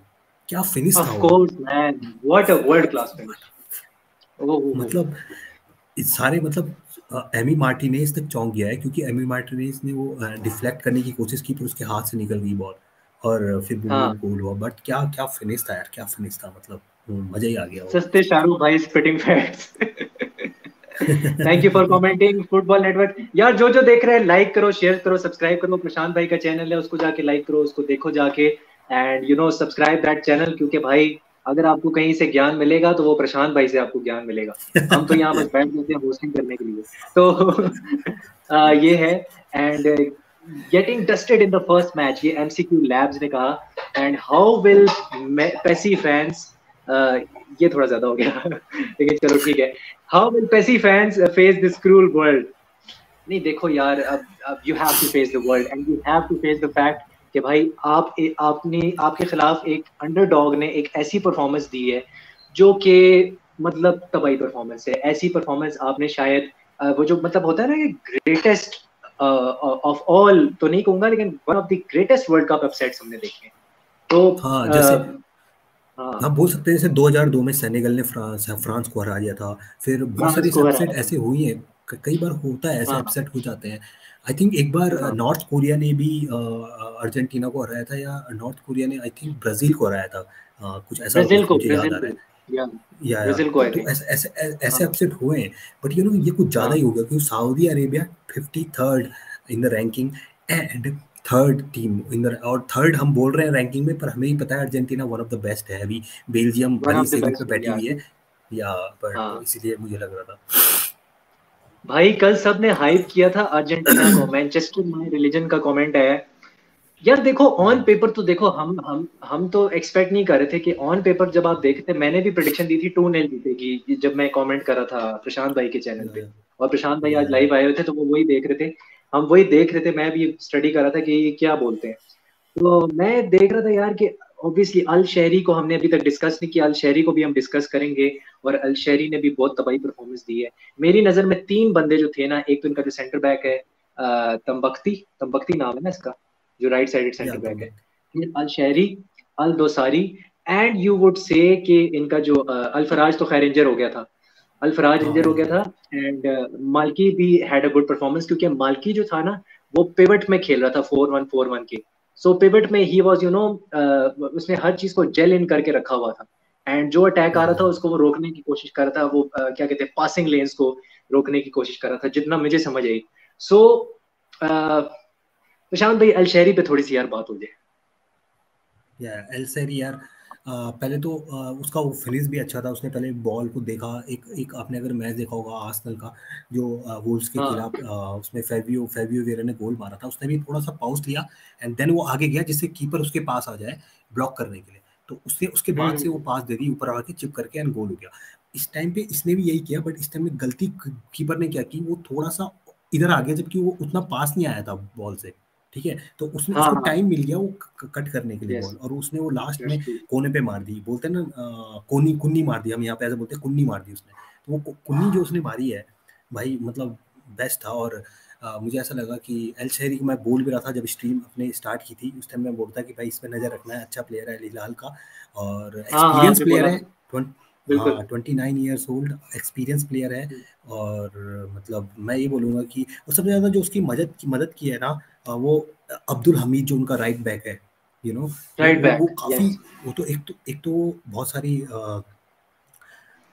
क्या फिनिश था ऑफ वो। Course man, what a world class finish. Oh. मतलब इस सारे मतलब एमी मार्टिनेज तक चौंक गया है, क्योंकि एमी मार्टिनेज ने वो डिफ्लेक्ट करने की कोशिश की पर उसके हाथ से निकल गई बॉल, और फिर वो हाँ, गोल हुआ। बट क्या क्या फिनिश था यार, क्या फिनिश था, मतलब मजा ही आ गया वो। सस्ते शाहरुख भाई spitting facts. Thank you for commenting football network. यार जो जो देख रहे हैं लाइक करो, शेयर करो, सब्सक्राइब करो। प्रशांत भाई का चैनल है, उसको जाके लाइक करो, उसको देखो जाके, and you know subscribe that channel, क्योंकि भाई अगर आपको कहीं से ज्ञान मिलेगा तो वो प्रशांत भाई से आपको ज्ञान मिलेगा। हम तो यहाँ बस बैठ जाते हैं होस्टिंग करने के लिए। तो ये है। And getting dusted in the first match, ये एमसीक्यू लैब्स ने कहा। And how will Pessi fans, ये थोड़ा ज्यादा हो गया लेकिन चलो ठीक है। How will Pessi fans face this cruel world? नहीं देखो यार, अब you have to face the world and you have to face the fact कि भाई आपने आपके खिलाफ एक अंडरडॉग ने एक ऐसी परफॉर्मेंस दी है जो कि मतलब तबाही परफॉर्मेंस है। ऐसी परफॉर्मेंस आपने शायद वो जो मतलब होता है ना कि ग्रेटेस्ट ऑफ ऑल तो नहीं कहूंगा, लेकिन one of the greatest world cup upsets हमने देखे हैं। तो हाँ जैसे हाँ, आप बोल सकते हैं जैसे 2002 में सेनेगल ने फ्रांस को हरा दिया था। फिर बहुत फ्रांस सारे को अपसेट हराया था। ऐसे हुए हैं, कई बार होता है ऐसे हाँ अपसेट हो जाते हैं। आई थिंक एक बार हाँ, नॉर्थ कोरिया ने भी अर्जेंटीना को हराया था, या नॉर्थ कोरिया ने आई थिंक ब्राजील को हराया था। कुछ ऐसा कुछ मुझे याद आ रहा है। या या ब्राजील को आई तो थिंक। ऐसे ऐसे ऐसे हाँ अपसेट हुए हैं। बट ये कुछ ज़्यादा हाँ, ही हो गया, क्योंकि Saudi Arabia 53rd in the ranking and third team in the, और थर्ड हम बोल रहे हैं रैंकिंग में, पर हमें ही पता है Argentina one of the best है अभी। बेल्जियम वन भले ही ऑफ द सेकंड पे बेस्ट बैठी इंडिया। हुई है, या बट हाँ इसीलिए मुझे लग रहा था। भाई, कल सब ने हाइप किया था अर्जेंटीना को। मैनचेस्टर माय रिलीजन का कमेंट है। यार देखो, ऑन पेपर तो देखो, हम तो एक्सपेक्ट नहीं कर रहे थे कि ऑन पेपर जब आप देखते, मैंने भी प्रेडिक्शन दी थी 2-0 जीतेगी जब मैं कमेंट कर रहा था प्रशांत भाई के चैनल पे। या और प्रशांत भाई या आज लाइव आए हुए थे तो वो वही देख रहे थे, हम वही देख रहे थे। मैं भी स्टडी कर रहा था कि ये क्या बोलते हैं। तो मैं देख रहा था यार कि ऑब्वियसली अल शहरी को हमने अभी तक डिस्कस नहीं किया, अल शहरी को भी हम डिस्कस करेंगे। और अल शहरी ने भी बहुत तबाही परफॉर्मेंस दी है। मेरी नजर में तीन बंदे जो थे ना, एक तो इनका जो सेंटर बैक है तंबख्ती, तंबख्ती नाम है ना इसका, जो राइट साइडेड सेंटर बैक है। तुम फिर अल शहरी, अल दोसारी, एंड यू वुड से कि इनका जो अल फराज तो खैर इंजर हो गया था, अल फराज हाँ इंजर हो गया इंजर्ड। था। एंड माल्की भी हैड अ गुड परफॉर्मेंस, क्योंकि माल्की जो था ना वो पिवट में खेल रहा था 4-1-4-1 के। सो पिवट में ही वाज उसने हर चीज को जेल इन करके रखा हुआ था। एंड जो अटैक आ रहा था उसको वो रोकने की कोशिश कर रहा था, वो क्या कहते हैं पासिंग लेन्स को रोकने की कोशिश कर रहा था, जितना मुझे समझ आई। सो प्रशांत भाई, अलशहरी पे थोड़ी सी यार बात हो जाए। या एल सैरी यार, पहले तो उसका वो फिनिश भी अच्छा था। उसने पहले बॉल को देखा, एक एक आपने अगर मैच देखा होगा आर्सेनल का, जो वुल्व्स के हाँ खिलाफ उसमें फेबियो वेरा ने गोल मारा था, उसने भी थोड़ा सा पाउस लिया एंड देन वो आगे गया जिससे कीपर उसके पास आ जाए ब्लॉक करने के लिए। तो उसने उसके बाद से वो हम्म, पास दे दी ऊपर आके चिप करके एंड गोल हो गया। इस टाइम पे इसने भी यही किया, बट इस टाइम में गलती कीपर ने क्या की, वो थोड़ा सा इधर आ गया जबकि वो उतना पास नहीं आया था बॉल से। ठीक है, तो उसने हाँ उसको हाँ, टाइम मिल गया वो कट करने के लिए यस, बॉल, और उसने वो लास्ट दैट्स में ट्रू। कोने पे मार दी, बोलते हैं ना कोनी कुन्नी मार दी, हम यहाँ पे ऐसे बोलते हैं कुन्नी मार दी उसने। तो वो कुन्नी जो उसने मारी है भाई, मतलब बेस्ट था। और मुझे ऐसा लगा कि एल शहरी को मैं बोल भी रहा था जब स्ट्रीम अपने स्टार्ट की थी, उस टाइम मैं बोलता कि भाई इस पर नज़र रखना है, अच्छा प्लेयर है हिलाल का, और हाँ हाँ, एक्सपीरियंस आपने प्लेयर बोला है। था, बिल्कुल। हाँ 29 ईयर्स ओल्ड एक्सपीरियंस प्लेयर है। और मतलब मैं ये बोलूँगा कि और सबसे ज़्यादा जो उसकी मदद की है ना, वो अब्दुल हमीद जो उनका राइट बैक है, यू नो, राइट वो बैक, काफ़ी, यस। वो तो एक तो बहुत सारी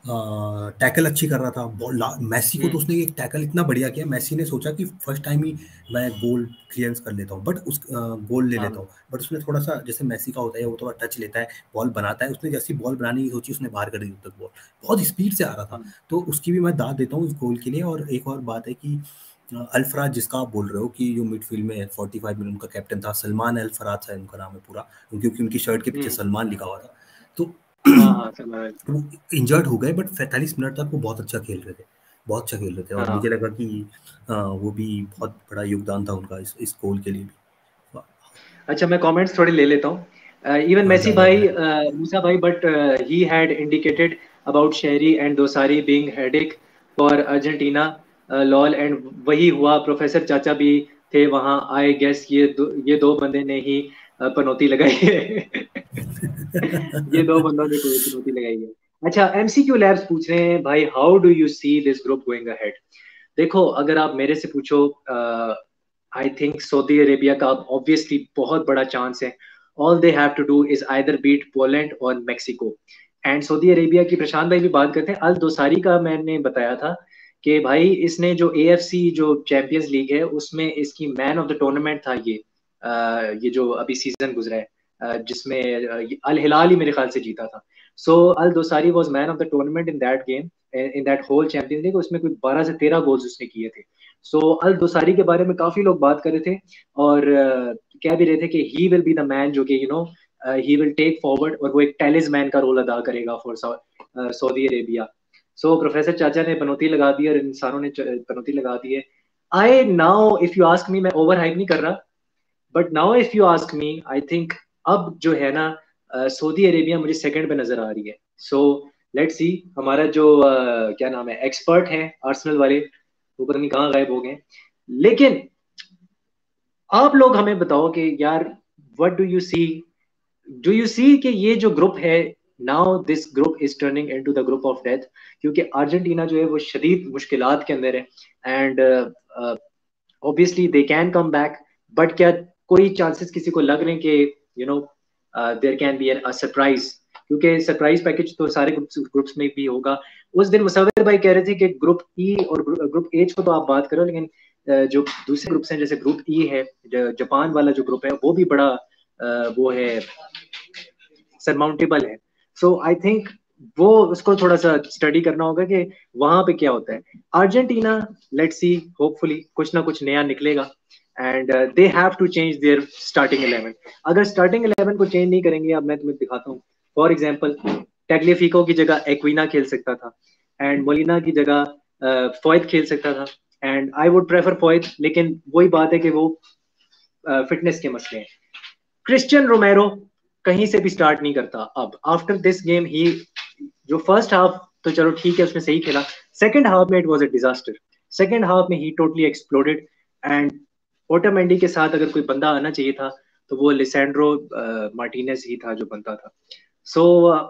टैकल अच्छी कर रहा था। मेसी को तो उसने एक टैकल इतना बढ़िया किया, मेसी ने सोचा कि फर्स्ट टाइम ही मैं गोल क्लियरेंस कर लेता हूँ, बट उस गोल ले हाँ लेता हूँ, बट उसने थोड़ा सा जैसे मेसी का होता है वो थोड़ा टच लेता है, बॉल बनाता है, उसने जैसी बॉल बनाने की सोची उसने बाहर कर दी तब तक बॉल बहुत स्पीड से आ रहा था। हाँ तो उसकी भी मैं दाद देता हूँ उस गोल के लिए। और एक और बात है कि अल्फराज जिसका आप बोल रहे हो कि जो मिडफील्ड में 45 मिनट उनका कैप्टन था, सलमान अल्फराज है उनका नाम है पूरा, क्योंकि उनकी शर्ट के पीछे हम्म, सलमान लिखा हुआ था। तो हाँ हाँ, समझ। वो इंजर्ड हो गए, बट 45 मिनट तक वो बहुत अच्छा खेल रहे थे, बहुत अच्छा खेल रहे थे, और मुझे हाँ, लगा कि वो भी बहुत बड़ा योगदान था उनका इस गोल के लिए भी। अच्छा मैं कमेंट्स थोड़े ले लेता हूँ। इवन हाँ मेसी ज़्यादा भाई, है। मूसा भाई, but he had indicated about Shehri and Dawsari being headache for Argentina, lol, and वही हुआ। प्रोफेसर चाचा भी थे वहां, आई गेस ये दो बंदे ने ही पनौती लगाई है ये दो बंदों ने कोई पनौती लगाई है। अच्छा, एमसीक्यू लैब्स पूछ रहे हैं भाई, how do you see this group going ahead? देखो, अगर आप मेरे से पूछो, आई थिंक सऊदी अरेबिया का ऑब्वियसली बहुत बड़ा चांस है। All they have to do is either beat Poland और मेक्सिको। एंड सऊदी अरेबिया की प्रशांत भाई भी बात करते हैं, अल दोसारी का मैंने बताया था कि भाई इसने जो AFC जो चैंपियंस लीग है उसमें इसकी मैन ऑफ द टूर्नामेंट था ये जो अभी सीजन गुजरा है, जिसमें अल हिलाल ही मेरे ख्याल से जीता था। So Al Dawsari was man of the tournament in that game, in that whole champions league. उसमें कोई 12 से 13 गोल्स उसने किए थे। सो अल दोसारी के बारे में काफी लोग बात कर रहे थे और कह भी रहे थे कि he will be the man जो कि ही विल टेक फॉरवर्ड, और वो एक टैलिस्मैन का रोल अदा करेगा for Saudi Arabia. So professor चाचा ने पनौती लगा दी और इंसानों ने पनौती लगा दी है। I now if you ask me, मैं ओवर हाइप नहीं कर रहा, but now if you ask me, I think अब जो है ना सऊदी अरेबिया मुझे सेकंड पे नजर आ रही है। सो लेट्स सी, हमारा जो क्या नाम है एक्सपर्ट है आर्सेनल वाले, वो पता नहीं कहाँ गायब हो गए। लेकिन आप लोग हमें बताओ कि यार व्हाट डू यू सी कि ये जो ग्रुप है, now this group is turning into the group of death, क्योंकि अर्जेंटीना जो है वो शदीद मुश्किलात के अंदर है and obviously they can come back. But क्या कोई चांसेस किसी को लग रहे हैं कि there can be a surprise, क्योंकि सरप्राइज पैकेज तो सारे ग्रुप्स में भी होगा। उस दिन मुसव्विर भाई कह रहे थे कि ग्रुप ई और ग्रुप एच को तो आप बात करो, लेकिन जो दूसरे ग्रुप्स हैं जैसे ग्रुप ई है, जापान वाला जो ग्रुप है वो भी बड़ा वो है, सरमाउंटेबल है। सो आई थिंक वो उसको थोड़ा सा स्टडी करना होगा कि वहां पे क्या होता है। अर्जेंटीना, लेट्स सी, होपफुली कुछ ना कुछ नया निकलेगा and they have to change their starting 11। अगर स्टार्टिंग 11 को चेंज नहीं करेंगे, अब मैं तुम्हें दिखाता हूँ। फॉर एग्जाम्पल, टेग्लिफिको की जगह एक्विना खेल सकता था एंड मोलिना की जगह फॉयत खेल सकता था एंड आई वुड प्रेफर फॉयत, लेकिन वही बात है कि वो फिटनेस के मसले हैं। क्रिस्टियन रोमेरो कहीं से भी स्टार्ट नहीं करता अब आफ्टर दिस गेम। ही जो फर्स्ट हाफ तो चलो ठीक है उसने सही खेला, सेकंड हाफ में it was a disaster. Second half में ही टोटली एक्सप्लोडेड एंड ओटामेंडी के साथ अगर कोई बंदा आना चाहिए था तो वो लिसेंड्रो मार्टिनेज ही था जो बनता था। सो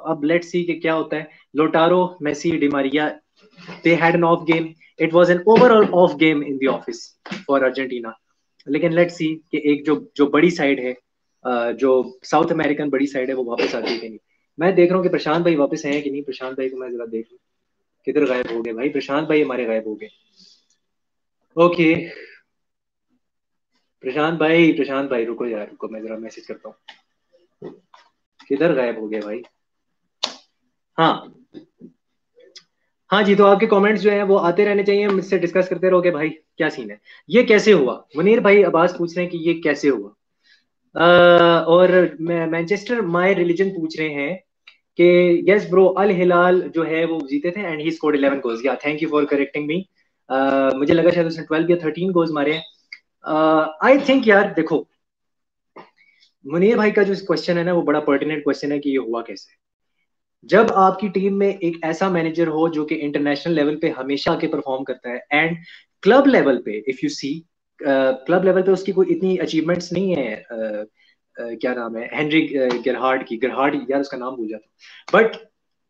अब लेट्स सी कि क्या होता है। Lautaro, Messi, Di Maria, they had an off game. It was an overall off game in the office for Argentina. लेकिन लेट्स सी कि एक जो बड़ी साइड है, जो साउथ अमेरिकन बड़ी साइड है, वो वापस आती है कि नहीं। मैं देख रहा हूँ कि प्रशांत भाई वापस हैं कि नहीं। प्रशांत भाई को मैं जरा देख लूँ, किधर गायब हो गए भाई। प्रशांत भाई हमारे गायब हो गए। ओके प्रशांत भाई रुको यार, रुको मैं जरा मैसेज करता हूँ। किधर गायब हो गए भाई। हाँ हाँ जी, तो आपके कमेंट्स जो हैं वो आते रहने चाहिए, मुझसे डिस्कस करते रहोगे भाई। क्या सीन है, ये कैसे हुआ। मुनीर भाई अब्बास पूछ रहे हैं कि ये कैसे हुआ। और मैनचेस्टर माय रिलीजन पूछ रहे हैं कि यस ब्रो, अल हिलाल जो है वो जीते थे एंड ही स्कोर्ड 11 गोल्स। या thank you for correcting me. मुझे लगा शायद उसने 12 या 13 गोल्स मारे हैं। आई थिंक यार देखो, मुनीर भाई का जो क्वेश्चन है ना वो बड़ा पर्टिनेंट क्वेश्चन है कि ये हुआ कैसे। जब आपकी टीम में एक ऐसा मैनेजर हो जो कि इंटरनेशनल लेवल पे हमेशा आके परफॉर्म करता है एंड क्लब लेवल पे if you see, club level पे उसकी कोई इतनी अचीवमेंट्स नहीं है। क्या नाम है, हेनरी गिरहार्ड यार उसका नाम भूल जाता, बट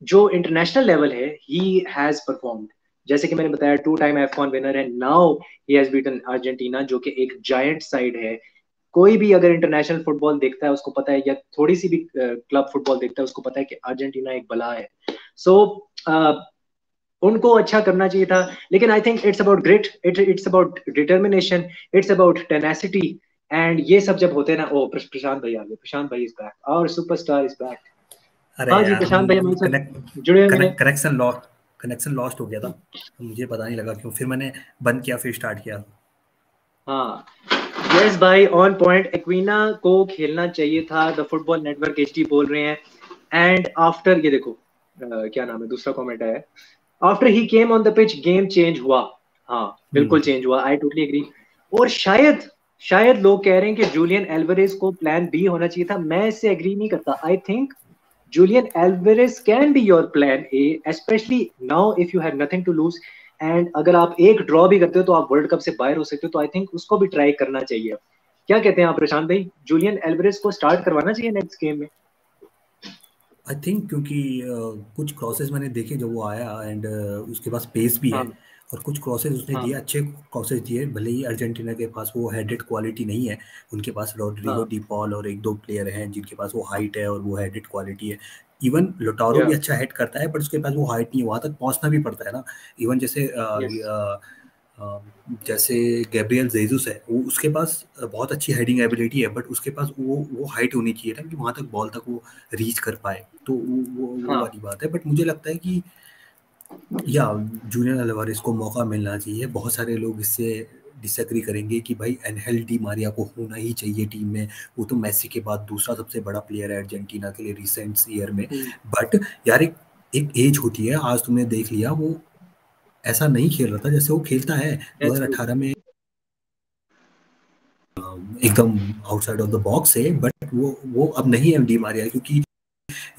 जो इंटरनेशनल लेवल है ही हैज परफॉर्म्ड। जैसे कि मैंने बताया 2 टाइम F1 विनर है, now he has beaten Argentina जो कि एक जायंट साइड है। कोई भी अगर इंटरनेशनल फुटबॉल देखता है उसको पता है, या थोड़ी सी भी क्लब फुटबॉल देखता है उसको पता है कि अर्जेंटीना एक बला है। सो उनको अच्छा करना चाहिए था, लेकिन I think it's about grit, it's about determination, it's about tenacity and ये सब जब होते हैं ना। ओ प्रशांत भाई आ गए, प्रशांत भाई इज बैक, और सुपरस्टार इज बैक। अरे हाँ जी यार प्रशांत भाई हमारे साथ जुड़े हुए हैं। कनेक्शन लॉस्ट हो गया था, मुझे पता नहीं लगा क्यों, फिर मैंने बंद किया फिर स्टार्ट किया। हाँ यस भाई, ऑन पॉइंट। एक्विना को खेलना चाहिए था, द फुटबॉल नेटवर्क HD बोल रहे हैं। एंड आफ्टर ये देखो क्या नाम है, दूसरा कमेंट आया है, after he came on the pitch game change हुआ। हाँ बिल्कुल चेंज हुआ, आई टोटली एग्री। और शायद लोग कह रहे हैं कि जूलियन एल्वारेज को प्लान बी होना चाहिए था। मैं इससे एग्री नहीं करता। I think Julian Alvarez can be your plan A, especially now if you have nothing to lose. And अगर आप एक ड्रॉ भी करते हो तो आप वर्ल्ड कप से बाहर हो सकते हो, तो आई थिंक उसको भी ट्राई करना चाहिए। क्या कहते हैं आप प्रशांत भाई, जूलियन एल्वारेज को स्टार्ट करवाना चाहिए नेक्स्ट गेम में? आई थिंक क्योंकि कुछ क्रॉसेस मैंने देखे जब वो आया एंड उसके पास पेस भी है, हाँ और कुछ क्रॉसेस उसने हाँ दिए, अच्छे क्रॉसेस दिए, भले ही अर्जेंटीना के पास वो हेडेड क्वालिटी नहीं है। उनके पास रॉड्रिगो हाँ डी पॉल और एक दो प्लेयर हैं जिनके पास वो हाइट है और वो हेडेड क्वालिटी है। इवन लोटारो या भी अच्छा हेड करता है, बट उसके पास वो हाइट नहीं है, वहाँ तक पहुँचना भी पड़ता है ना। इवन यस जैसे गैब्रियल जेजुस है, वो उसके पास बहुत अच्छी हेडिंग एबिलिटी है, बट उसके पास वो हाइट होनी चाहिए था कि वहाँ तक बॉल तक वो रीच कर पाए। तो वो हाँ वाली बात है। बट मुझे लगता है कि या जूलियन अल्वारेस को मौका मिलना चाहिए। बहुत सारे लोग इससे डिसएग्री करेंगे कि भाई एनहेल डी मारिया को होना ही चाहिए टीम में, वो तो मेसी के बाद दूसरा सबसे बड़ा प्लेयर है अर्जेंटीना के लिए रिसेंट ईयर में। बट यार एक एक एज होती है, आज तुमने देख लिया वो ऐसा नहीं खेल रहा था जैसे वो खेलता है दैट्स ट्रू 2018 में। एकदम आउटसाइड ऑफ द बॉक्स है, बट वो अब नहीं है डी मारिया, क्योंकि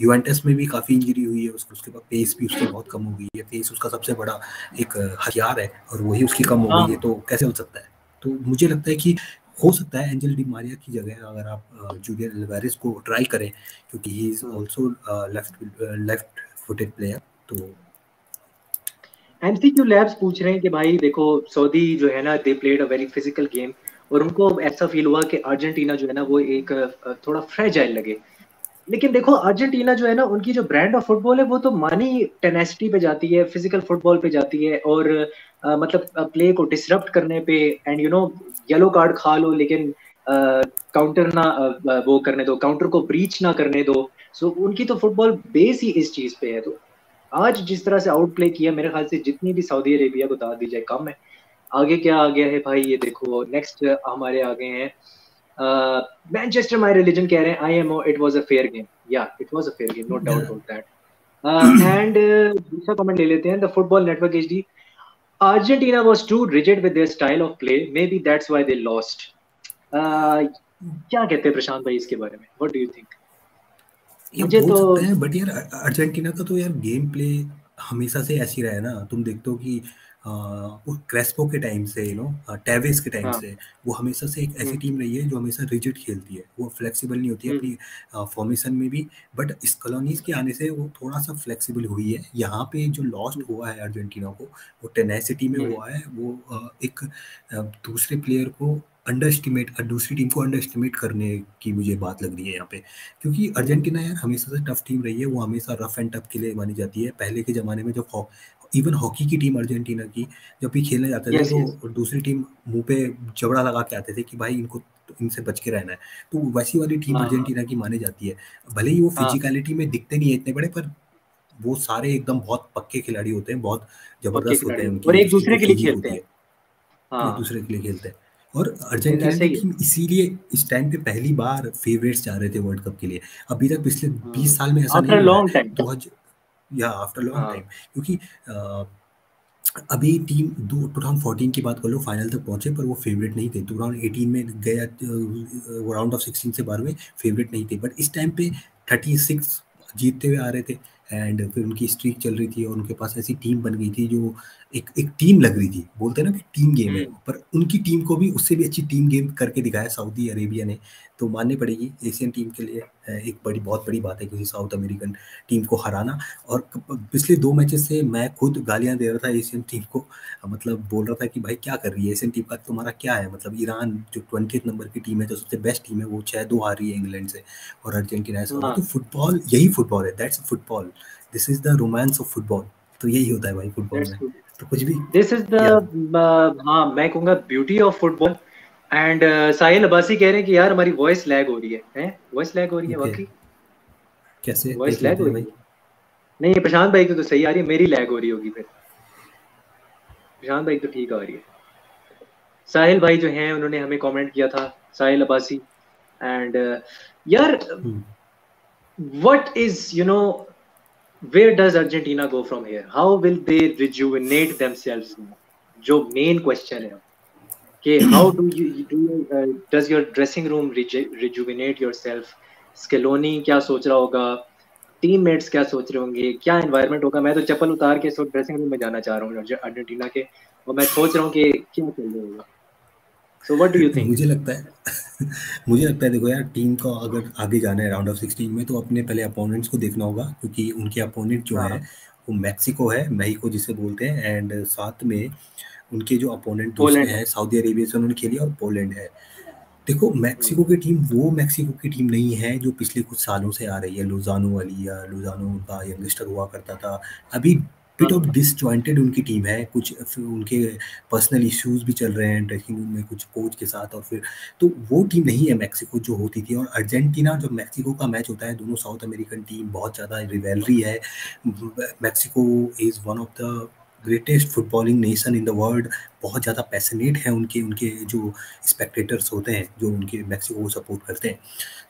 यूवेंटस में भी काफी इंजरी हुई है उसको, उसके बाद पेस भी उसकी बहुत कम हो गई है। पेस उसका सबसे बड़ा एक हथियार है और वही उसकी कम हो गई है, हाँ तो कैसे हो सकता है। तो मुझे लगता है कि हो सकता है एंजल डी मारिया की जगह अगर आप जूलियन अल्वारेस को ट्राई करें, क्योंकि he is also left footed player. तो एमसीक्यू लैब्स पूछ रहे हैं कि भाई देखो, सऊदी जो है ना, they played a very physical game, और उनको ऐसा फील हुआ कि अर्जेंटीना जो है ना वो एक थोड़ा फ्रेजाइल लगे। लेकिन देखो अर्जेंटीना जो है ना, उनकी जो ब्रांड ऑफ फुटबॉल है वो तो मानी टेनेसिटी पे जाती है, फिजिकल फुटबॉल पे जाती है, और मतलब प्ले को डिसरप्ट करने पे, एंड येलो कार्ड खा लो लेकिन काउंटर ना वो करने दो, काउंटर को ब्रीच ना करने दो। सो उनकी तो फुटबॉल बेस ही इस चीज पे है। तो आज जिस तरह से आउट प्ले किया, मेरे ख्याल से जितनी भी सऊदी अरेबिया को दाद दी जाए कम है। आगे क्या आ गया है भाई, ये देखो नेक्स्ट हमारे आगे हैं मैनचेस्टर माय रिलीजन, कह रहे हैं IMO it was a fair game. या it was a fair game, no doubt about that. And दूसरा कमेंट ले लेते हैं, the football network HD, Argentina was too rigid with their style of play, maybe that's why they lost. क्या कहते हैं प्रशांत भाई इसके बारे में, व्हाट डू यू थिंक? या मुझे बोल तो सकते हैं, बट यार अर्जेंटीना का तो यार गेम प्ले हमेशा से ऐसी रहा है ना। तुम देखते हो कि वो क्रेस्पो के टाइम से टेविस के टाइम हाँ से वो हमेशा से एक ऐसी हम्म टीम रही है जो हमेशा रिजिड खेलती है, वो फ्लेक्सिबल नहीं होती है हम्म अपनी फॉर्मेशन में भी। बट स्कलोनीज के आने से वो थोड़ा सा फ्लेक्सिबल हुई है। यहाँ पे जो लॉस्ट हुआ है अर्जेंटीना को, वो टेनेसिटी में हम्म हुआ है। वो एक दूसरे प्लेयर को अंडर एस्टिमेट, दूसरी टीम को अंडर एस्टिमेट करने की मुझे बात लग रही है यहाँ पे। क्योंकि हम्म, अर्जेंटीना यार हमेशा से टफ टीम रही है, वो हमेशा रफ एंड टफ के लिए मानी जाती है। पहले के ज़माने में जब इवन हॉकी की टीम अर्जेंटीना की जब भी खेलने जाते थे यस यस तो दूसरी टीम मुंह पे जबड़ा लगा के आते थे कि भाई इनको इनसे बच के रहना है। तो वैसी वाली टीम हाँ हाँ अर्जेंटीना की मानी जाती है। भले ही वो हाँ फिजिकलिटी में दिखते नहीं है इतने बड़े, पर वो सारे एकदम बहुत पक्के खिलाड़ी होते हैं, बहुत पक्के जबरदस्त होते खिलाड़ी हैं, और उनकी एक उसकी जो दूसरे के लिए फिजिक खेलते होती हैं। है, एक हाँ दूसरे के लिए खेलते हैं। और अर्जेंटीना ऐसे की ही है। टीम इसीलिए इस टाइम पे पहली बार फेवरेट्स जा रहे थे वर्ल्ड कप के लिए। अभी तक पिछले 20 साल में ऐसा आफ्टर नहीं अ हुआ है। Long time. दो हज या आफ्टर लॉन्ग टाइम, हाँ क्योंकि अ, अभी टीम 2014 की बात कर लो, फाइनल तक पहुंचे पर वो फेवरेट नहीं थे। 2018 में गया राउंड ऑफ 16 से बाहर में, फेवरेट नहीं थे। बट इस टाइम पे 36 जीतते हुए आ रहे थे, एंड फिर उनकी स्ट्रीक चल रही थी और उनके पास ऐसी टीम बन गई थी जो एक एक टीम लग रही थी। बोलते हैं ना कि टीम गेम है, हम्म पर उनकी टीम को भी उससे भी अच्छी टीम गेम करके दिखाया सऊदी अरेबिया ने। तो माननी पड़ेगी एशियन टीम के लिए एक बहुत बड़ी बात है किसी साउथ अमेरिकन टीम को हराना। और पिछले 2 मैचेस से मैं खुद गालियां दे रहा था एशियन टीम को, मतलब बोल रहा था कि भाई क्या कर रही है एशियन टीम का, तुम्हारा क्या है। मतलब ईरान जो 20th नंबर की टीम है, जो सबसे बेस्ट टीम है, वो 6-2 हारी है इंग्लैंड से, और अर्जेंटीना ऐसा हो रहा है। हाँ तो फुटबॉल यही फुटबॉल है, that's football, this is the romance of football. तो यही होता है भाई फुटबॉल दैट्स में। गुड। तो कुछ भी दिस इज या द हाँ मैं कहूँगा ब्यूटी ऑफ फुटबॉल। एंड साहिल अब्बासी कह रहे हैं कि यार हमारी वॉइस लैग हो रही है, वॉइस लैग हो रही है ओके, वाकई, कैसे वॉइस देख लैग लेते हो हैं रही भाई। है। नहीं, ये प्रशांत भाई की तो सही आ रही है, मेरी लैग हो रही होगी फिर। प्रशांत भाई तो ठीक आ रही है। साहिल भाई जो हैं उन्होंने हमें कमेंट किया था, साहिल अब्बासी। एंड यार, hmm, what is where does Argentina go from here? How will they rejuvenate themselves now? जो मेन क्वेश्चन है कि how does your dressing room rejuvenate yourself? स्केलोनी क्या सोच रहा होगा, टीममेट्स क्या सोच रहे होंगे, क्या एनवायरनमेंट होगा? मैं तो चप्पल उतार के सो ड्रेसिंग रूम में जाना चाह रहा हूँ अर्जेंटीना के, और मैं सोच रहा हूँ कि क्या चल रहा होगा। So what do you think? मुझे लगता है मुझे लगता है देखो यार, टीम को अगर आगे जाना है राउंड ऑफ 16 में, तो अपने पहले अपोनेंट्स को देखना होगा, क्योंकि उनके अपोनेंट जो है हाँ वो मैक्सिको है, मेxico जिसे बोलते हैं, एंड साथ में उनके जो अपोनेंट दूसरे पोलैंड है। हैं सऊदी अरेबिया से उन्होंने खेली, और पोलैंड है। देखो हम्म, मैक्सिको की टीम वो मैक्सिको की टीम नहीं है जो पिछले कुछ सालों से आ रही है, लुजानो वाली, या लुजानो उनका यंगस्टर हुआ करता था। अभी बिट ऑफ हाँ, डिसजॉइंटेड उनकी टीम है, कुछ उनके पर्सनल इश्यूज भी चल रहे हैं ड्रेसिंग रूम में कुछ कोच के साथ, और फिर तो वो टीम नहीं है मैक्सिको जो होती थी। और अर्जेंटीना जब मैक्सिको का मैच होता है, दोनों साउथ अमेरिकन टीम, बहुत ज़्यादा रिवेलरी है। Mexico is one of the greatest footballing nation in the world. बहुत ज़्यादा पैशनेट हैं उनके उनके जो स्पेक्टेटर्स होते हैं, जो उनके मैक्सिको को सपोर्ट करते हैं।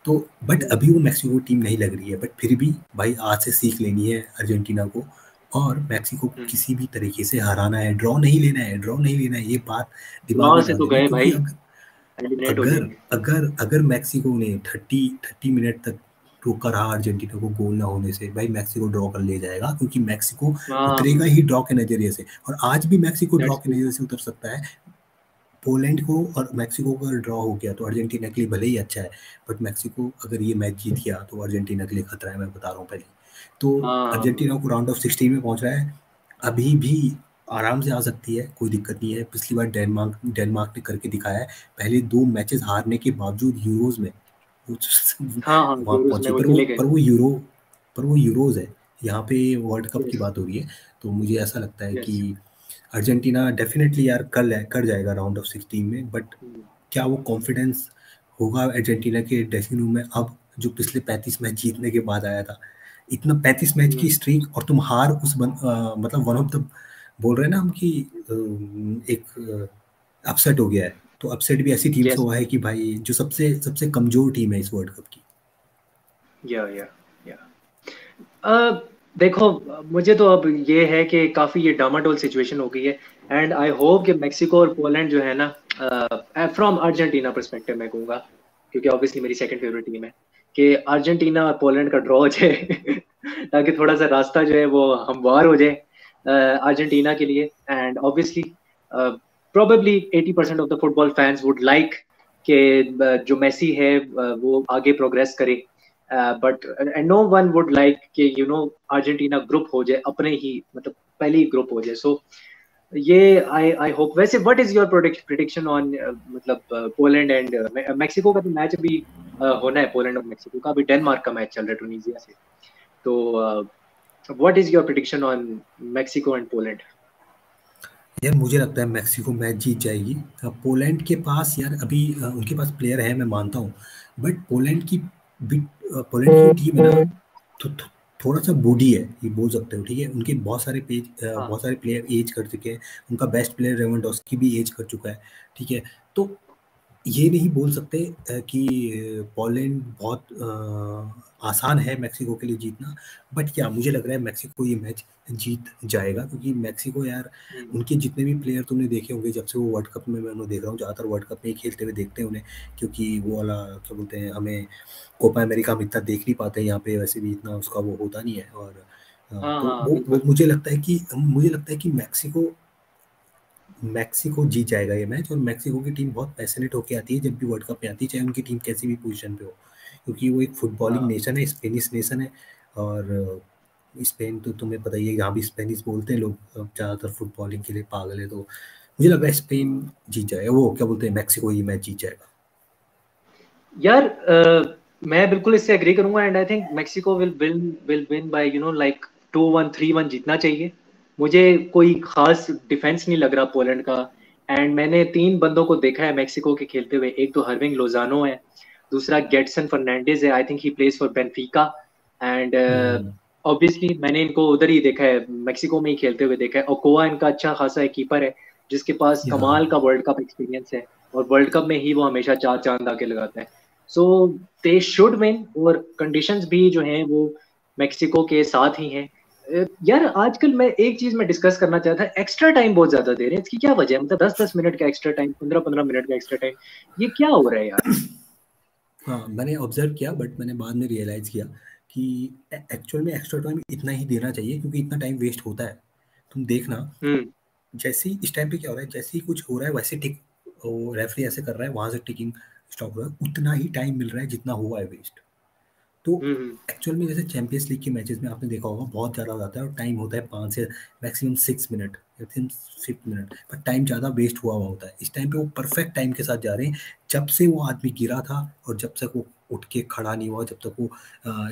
तो बट हम्म, अभी वो मैक्सिको टीम नहीं लग रही है, बट फिर भी भाई आज से सीख लेनी है अर्जेंटीना को, और मैक्सिको को हम्म। किसी भी तरीके से हराना है, ड्रॉ नहीं लेना है, ड्रॉ नहीं लेना है, ये बात दिमाग गाँव में से डाल तो देनी है। गए क्योंकि भाई, अब एलिमिनेट हो अगर जाएंगे। अगर अगर मैक्सिको ने 30 मिनट तक रोका रहा अर्जेंटीना को गोल ना होने से, भाई मैक्सिको ड्रॉ कर ले जाएगा, क्योंकि मैक्सिको हाँ, उतरेगा ही ड्रॉ के नजरिए से। और आज भी मैक्सिको ड्रॉ दैट्स के ट्रू। नजरिए से उतर सकता है। पोलैंड को और मैक्सिको को अगर ड्रॉ हो गया तो अर्जेंटीना के लिए भले ही अच्छा है, बट मैक्सिको अगर ये मैच जीत गया तो अर्जेंटीना के लिए खतरा है, मैं बता रहा हूँ पहले। तो हाँ, अर्जेंटीना को राउंड ऑफ 16 में पहुंच रहा है, अभी भी आराम से आ सकती है, कोई दिक्कत नहीं है। पिछली बार डेनमार्क डेनमार्क ने करके दिखाया है, पहले 2 मैचेस हारने के बावजूद यूरोज में वो हाँ, हाँ, वहाँ यूरोस में पहुंची। वो पर वो चले गए। पर वो यूरो पर वो यूरोज है, यहाँ पे वर्ल्ड कप की यस, बात हो रही है। तो मुझे ऐसा लगता है यस। कि अर्जेंटीना डेफिनेटली यार कर जाएगा राउंड ऑफ 16 में। बट क्या वो कॉन्फिडेंस होगा अर्जेंटीना के ड्रेसिंग रूम में अब, जो पिछले 35 मैच जीतने के बाद आया था? इतना 35 मैच की स्ट्रीक और तुम हार मतलब वन ऑफ द, बोल रहे हैं ना हम कि एक अपसेट हो गया है। तो अपसेट भी ऐसी टीम से यस। हुआ है कि भाई जो सबसे सबसे कमजोर टीम है इस वर्ल्ड कप की। या अ, देखो, मुझे तो अब ये है कि काफ़ी ये डामाडोल सिचुएशन हो गई है। एंड आई होप कि मेक्सिको और पोलैंड जो है ना, फ्रॉम अर्जेंटीना परस्पेक्टिव मैं कहूँगा, क्योंकि ऑब्वियसली मेरी सेकंड फेवरेट टीम है, कि अर्जेंटीना और पोलैंड का ड्रॉ हो जाए ताकि थोड़ा सा रास्ता जो है वो हमवार हो जाए अर्जेंटीना के लिए। And obviously probably 80% of the football fans would like कि जो मेसी है वो आगे प्रोग्रेस करे, but and no one would like कि अर्जेंटीना ग्रुप हो जाए अपने ही, मतलब पहले ही ग्रुप हो जाए। सो ये आई होप। वैसे what is your prediction on, मतलब पोलैंड एंड मेक्सिको का तो मैच अभी होना है, पोलैंड और मेक्सिको का अभी डेनमार्क का मैच चल रहा है टूनिसिया से। तो what is your prediction on Mexico and Poland? यार मुझे लगता है मैक्सिको मैच जीत जाएगी। पोलैंड के पास यार अभी उनके पास प्लेयर है, मैं मानता हूँ, बट पोलैंड की टीम है ना, तो थोड़ा सा बूढ़ी है, ये बोल सकते हो, ठीक है। उनके हाँ, बहुत सारे प्लेयर एज कर चुके हैं। उनका बेस्ट प्लेयर लेवेंडोस्की भी एज कर चुका है, ठीक है। तो ये नहीं बोल सकते कि पोलैंड बहुत आसान है मैक्सिको के लिए जीतना। बट क्या मुझे लग रहा है मैक्सिको ये मैच जीत जाएगा, क्योंकि मैक्सिको यार, हम्म, उनके जितने भी प्लेयर तुमने देखे होंगे जब से वो वर्ल्ड कप में, मैं उन्हें देख रहा हूँ ज़्यादातर वर्ल्ड कप में ही खेलते हुए देखते हैं उन्हें, क्योंकि वो वाला क्या बोलते हैं, हमें कोपा अमेरिका में इतना देख नहीं पाते हैं यहाँ पे, वैसे भी इतना उसका वो होता नहीं है। और हाँ, तो हाँ, वो बिल्कुल। मुझे लगता है कि मैक्सिको जीत जाएगा ये मैच। और मैक्सिको की टीम बहुत पैशनेट होके आती है जब भी वर्ल्ड कप में आती है, चाहे उनकी टीम कैसी भी पोजीशन पे हो, क्योंकि वो एक फुटबॉलिंग हाँ, नेशन है, स्पेनिश नेशन है। और स्पेन तो तुम्हें पता ही है, यहाँ भी स्पेनिश बोलते हैं लोग, ज़्यादातर फुटबॉलिंग के लिए पागल है। तो मुझे लग रहा है स्पेन जीत जाएगा, वो क्या बोलते हैं, मैक्सिको ये मैच जीत जाएगा। यार मैं बिल्कुल इससे एग्री करूंगा। And I think Mexico will win bye like 2-1, 3-1 जीतना चाहिए। मुझे कोई खास डिफेंस नहीं लग रहा पोलैंड का। एंड मैंने 3 बंदों को देखा है मेक्सिको के खेलते हुए। एक तो हर्विंग लोजानो है, दूसरा गेटसन फर्नांडिस है, I think he place for Benfica. And hmm, obviously मैंने इनको उधर ही देखा है, मेक्सिको में ही खेलते हुए देखा है। ओकोआ इनका अच्छा खासा एक कीपर है जिसके पास कमाल यहाँ का वर्ल्ड कप एक्सपीरियंस है, और वर्ल्ड कप में ही वो हमेशा चार चांद आके लगाता है। सो दे शुड विन, और कंडीशंस भी जो हैं वो मेक्सिको के साथ ही हैं। यार आजकल मैं एक चीज में डिस्कस करना चाहता था, एक्स्ट्रा टाइम बहुत ज्यादा दे रहे हैं, इसकी क्या वजह है? मतलब 10-10 मिनट का एक्स्ट्रा टाइम, 15-15 मिनट का एक्स्ट्रा टाइम, ये क्या हो रहा है यार? हाँ, मैंने ऑब्जर्व किया, बट मैंने बाद में रियलाइज़ किया कि एक्चुअल में एक्स्ट्रा टाइम इतना ही देना चाहिए, क्योंकि इतना टाइम वेस्ट होता है। तुम देखना, हम्म, जैसे ही इस टाइम पे क्या हो रहा है, जैसे ही कुछ हो रहा है वैसे टिक, वो रेफरी ऐसे कर रहा है, वहां से टिकिंग स्टॉप हो रहा है, उतना ही टाइम मिल रहा है जितना हुआ है वेस्ट। तो एक्चुअल में जैसे चैंपियंस लीग के मैचेस में आपने देखा होगा बहुत ज़्यादा हो जाता है और टाइम होता है 5 से मैक्सिमम 6 मिनट, मैक्सिमम 6 मिनट, पर टाइम ज़्यादा वेस्ट हुआ होता है। इस टाइम पे वो परफेक्ट टाइम के साथ जा रहे हैं, जब से वो आदमी गिरा था और जब तक वो उठ के खड़ा नहीं हुआ, जब तक वो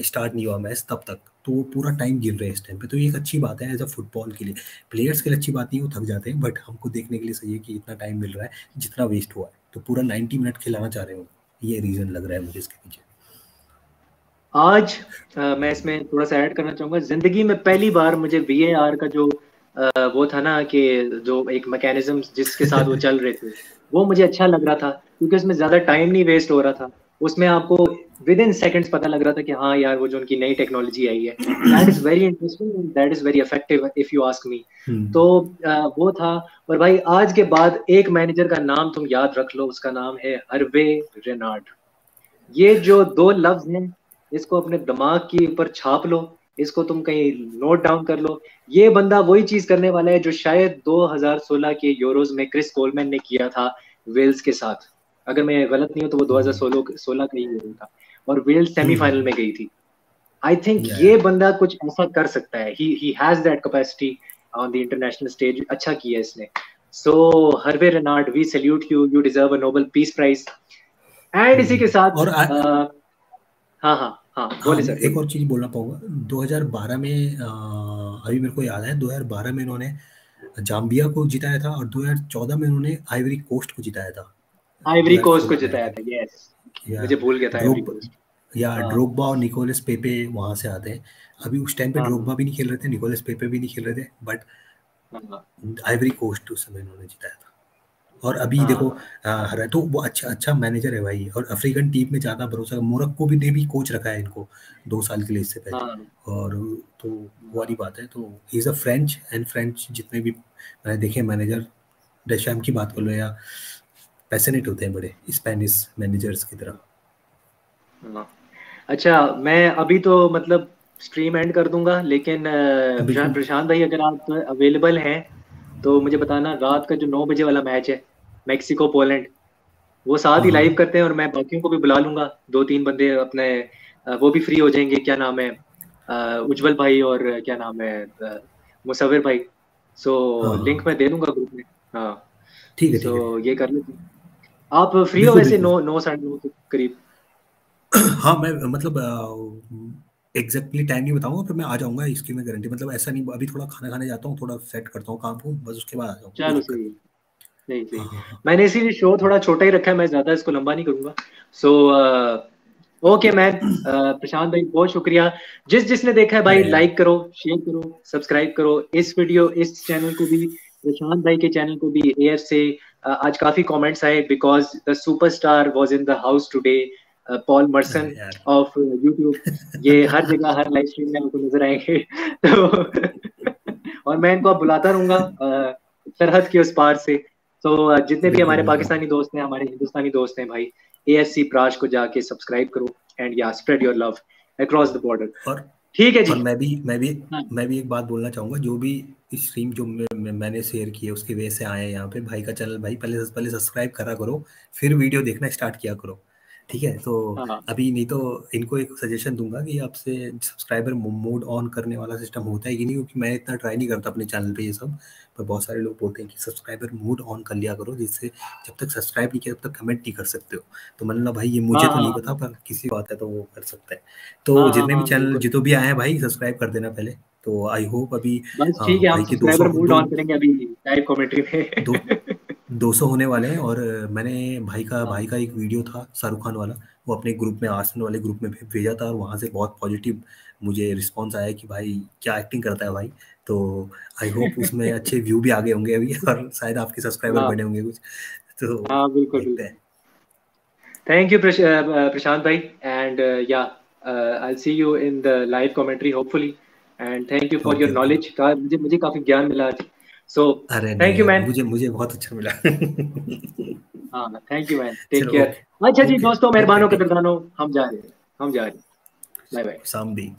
स्टार्ट नहीं हुआ मैच, तब तक तो वो पूरा टाइम गिर रहे हैं इस टाइम पे। तो ये एक अच्छी बात है एज अ फुटबॉल के लिए। प्लेयर्स के लिए अच्छी बात नहीं, वो थक जाते हैं, बट हमको देखने के लिए सही है कि इतना टाइम मिल रहा है जितना वेस्ट हुआ है, तो पूरा 90 मिनट खिलाना चाह रहे हो, ये रीज़न लग रहा है मुझे इसके पीछे। आज मैं इसमें थोड़ा सा ऐड करना चाहूंगा, जिंदगी में पहली बार मुझे VAR का जो वो था ना कि जो एक मैकेनिज्म जिसके साथ वो चल रहे थे, वो मुझे अच्छा लग रहा था क्योंकि उसमें ज्यादा टाइम नहीं वेस्ट हो रहा था। उसमें आपको विद इन सेकेंड्स पता लग रहा था कि हाँ यार वो जो उनकी नई टेक्नोलॉजी आई है, that is very interesting, that is very effective if you ask me. तो वो था। और भाई आज के बाद एक मैनेजर का नाम तुम याद रख लो, उसका नाम है हर्वे रेनार्ड। ये जो दो लफ्ज हैं, इसको अपने दिमाग के ऊपर छाप लो, इसको तुम कहीं नोट डाउन कर लो। ये बंदा वही चीज करने वाला है जो शायद 2016 के यूरोज में क्रिस कोलमैन ने किया था वेल्स के साथ। अगर मैं गलत नहीं हूं तो वो 2016 का ही यूरो था और वेल्स सेमीफाइनल में गई थी। आई थिंक ये बंदा कुछ ऐसा कर सकता है, he has that capacity on the international stage. अच्छा किया इसने। So Herve Renard, we salute you, you deserve a Nobel peace prize. And इसी के साथ और हाँ हाँ हाँ, हाँ, बोले मैं सर एक बोले। और चीज़ बोलना पाऊंगा। 2012 में अभी मेरे को याद है, 2012 में इन्होंने जाम्बिया को जिताया था और 2014 में उन्होंने आइवरी कोस्ट को जिताया था। आइवरी कोस्ट को 2014 में आई जिताया थिंक। था, यस। या मुझे भूल गया था आइवरी ड्रोग कोस्ट। या हाँ ड्रोगबा और निकोलस पेपे वहाँ से आते हैं। अभी उस टाइम पे हाँ ड्रोगबा भी नहीं खेल रहे थे, निकोलस पेपे भी नहीं खेल रहे थे, बट हाँ हाँ आइवरी कोस्ट उस समय इन्होंने जिताया था। और अभी हाँ देखो हाँ हरा तो वो अच्छा अच्छा मैनेजर है भाई, और अफ्रीकन टीम में ज़्यादा भरोसा, मोरक्को भी ने भी कोच रखा है इनको 2 साल के लिए इससे हाँ पहले। हाँ और तो वो वाली हाँ बात है। तो he is a French, and French जितने भी मैंने देखे मैनेजर, डेशैम की बात कर लो, या पैशनेट होते हैं बड़े स्पेनिश मैनेजर्स की तरह। हाँ। अच्छा, मैं अभी तो मतलब स्ट्रीम एंड कर दूंगा, लेकिन बिल्कुल। प्रशांत भाई अगर आप अवेलेबल हैं तो मुझे बताना, रात का जो 9 बजे वाला मैच है, मैक्सिको पोलैंड, वो साथ हाँ ही लाइव हाँ करते हैं और मैं बाकियों को भी बुला लूंगा, 2-3 बंदे अपने। वो भी फ्री हो जाएंगे, क्या नाम है, उज्जवल भाई और क्या नाम है, मुसविर भाई। हाँ सो लिंक हाँ, मैं दे दूंगा ग्रुप में। हाँ। ठीक है ठीक है ठीक सो है। ये कर लेते हैं। आप फ्री हो बिल्कुल वैसे बिल्कुल। 9, 9, 9:30 के करीब? हाँ मैं मतलब एग्जैक्टली टाइम नहीं बताऊंगा, पर मैं आ जाऊंगा, इसकी मैं गारंटी, मतलब ऐसा नहीं, अभी थोड़ा खाना खाने जाता हूँ, थोड़ा सेट करता हूँ काम को, बस उसके बाद आ जाऊंगा, कोई चलो दिक्कत सही है, नहीं। सही सही। हाँ हाँ हाँ। मैंने इसीलिए शो थोड़ा छोटा ही रखा है, मैं ज्यादा इसको लंबा नहीं करूंगा। सो ओके मैन, प्रशांत भाई बहुत शुक्रिया। जिस जिसने देखा है भाई, या लाइक करो, शेयर करो, सब्सक्राइब करो इस वीडियो, इस चैनल को भी, प्रशांत भाई के चैनल को भी। एएफ से आज काफी कमेंट्स आए because the superstar was in the house today, Paul Merson अरे यार। Of YouTube. ये हर जगह हर लाइव स्ट्रीम में आपको नजर आएंगे। तो और मैं इनको अब बुलाता रहूंगा सरहद के उस पार से। तो जितने भी बिल्कुल हमारे बिल्कुल। पाकिस्तानी दोस्त हैं, हमारे हिंदुस्तानी दोस्त हैं भाई, ASC प्राश को जाके सब्सक्राइब करो, एंड या spread your love across the border. और ठीक है जी। और हाँ मैं भी एक बात बोलना चाहूंगा, जो भी स्ट्रीम जो मैंने शेयर की है उसकी वजह से आए हैं यहाँ पे, भाई का चैनल भाई पहले सब्सक्राइब करा करो, फिर वीडियो देखना स्टार्ट किया करो, ठीक है? तो हाँ अभी नहीं तो इनको एक सजेशन दूंगा कि आपसे सब्सक्राइबर मोड ऑन करने वाला सिस्टम होता है कि नहीं, क्योंकि मैं इतना ट्राई नहीं करता अपने चैनल पे ये सब, पर बहुत सारे लोग बोलते हैं कि सब्सक्राइबर मोड ऑन कर लिया करो, जिससे जब तक सब्सक्राइब नहीं किया तब तक कमेंट नहीं कर सकते हो। तो मैंने बोला भाई ये हाँ मुझे तो हाँ नहीं पता, हाँ पर किसी बात है तो वो कर सकता है। तो हाँ हाँ जितने भी हाँ, चैनल बिल्कुल। जितो भी आए हैं भाई, सब्सक्राइब कर देना पहले। तो आई होप अभी बस ठीक है, हम भाई के सब्सक्राइबर 200 मूड ऑन करेंगे अभी लाइव कमेंट्री दो में। 200 होने वाले हैं। और मैंने हाँ भाई का एक वीडियो था शाहरुख खान वाला, वो अपने ग्रुप में, आर्सेनल वाले ग्रुप में भेजा था, और वहाँ से बहुत पॉजिटिव मुझे रिस्पांस आया कि भाई क्या एक्टिंग करता है भाई। तो आई होप उसमें अच्छे व्यू भी आ गए होंगे अभी, और शायद आपके सब्सक्राइबर हाँ बने होंगे कुछ, तो हाँ, बिल्कुल देखते बिल्कुल। हैं। थैंक यू प्रशांत भाई, and yeah I see you in the live commentary hopefully. And thank you for your okay okay. Knowledge का, मुझे काफी ज्ञान मिला आज। सो अरे नहीं थैंक यू यार, मैन। मुझे बहुत अच्छा मिला। हाँ थैंक यू मैन, टेक चलो केयर। ओके। अच्छा जी ओके दोस्तों, ओके मेहरबानों टेक, कदरदानों, हम जा रहे हैं, हम जा रहे हैं। Bye bye. सामदी।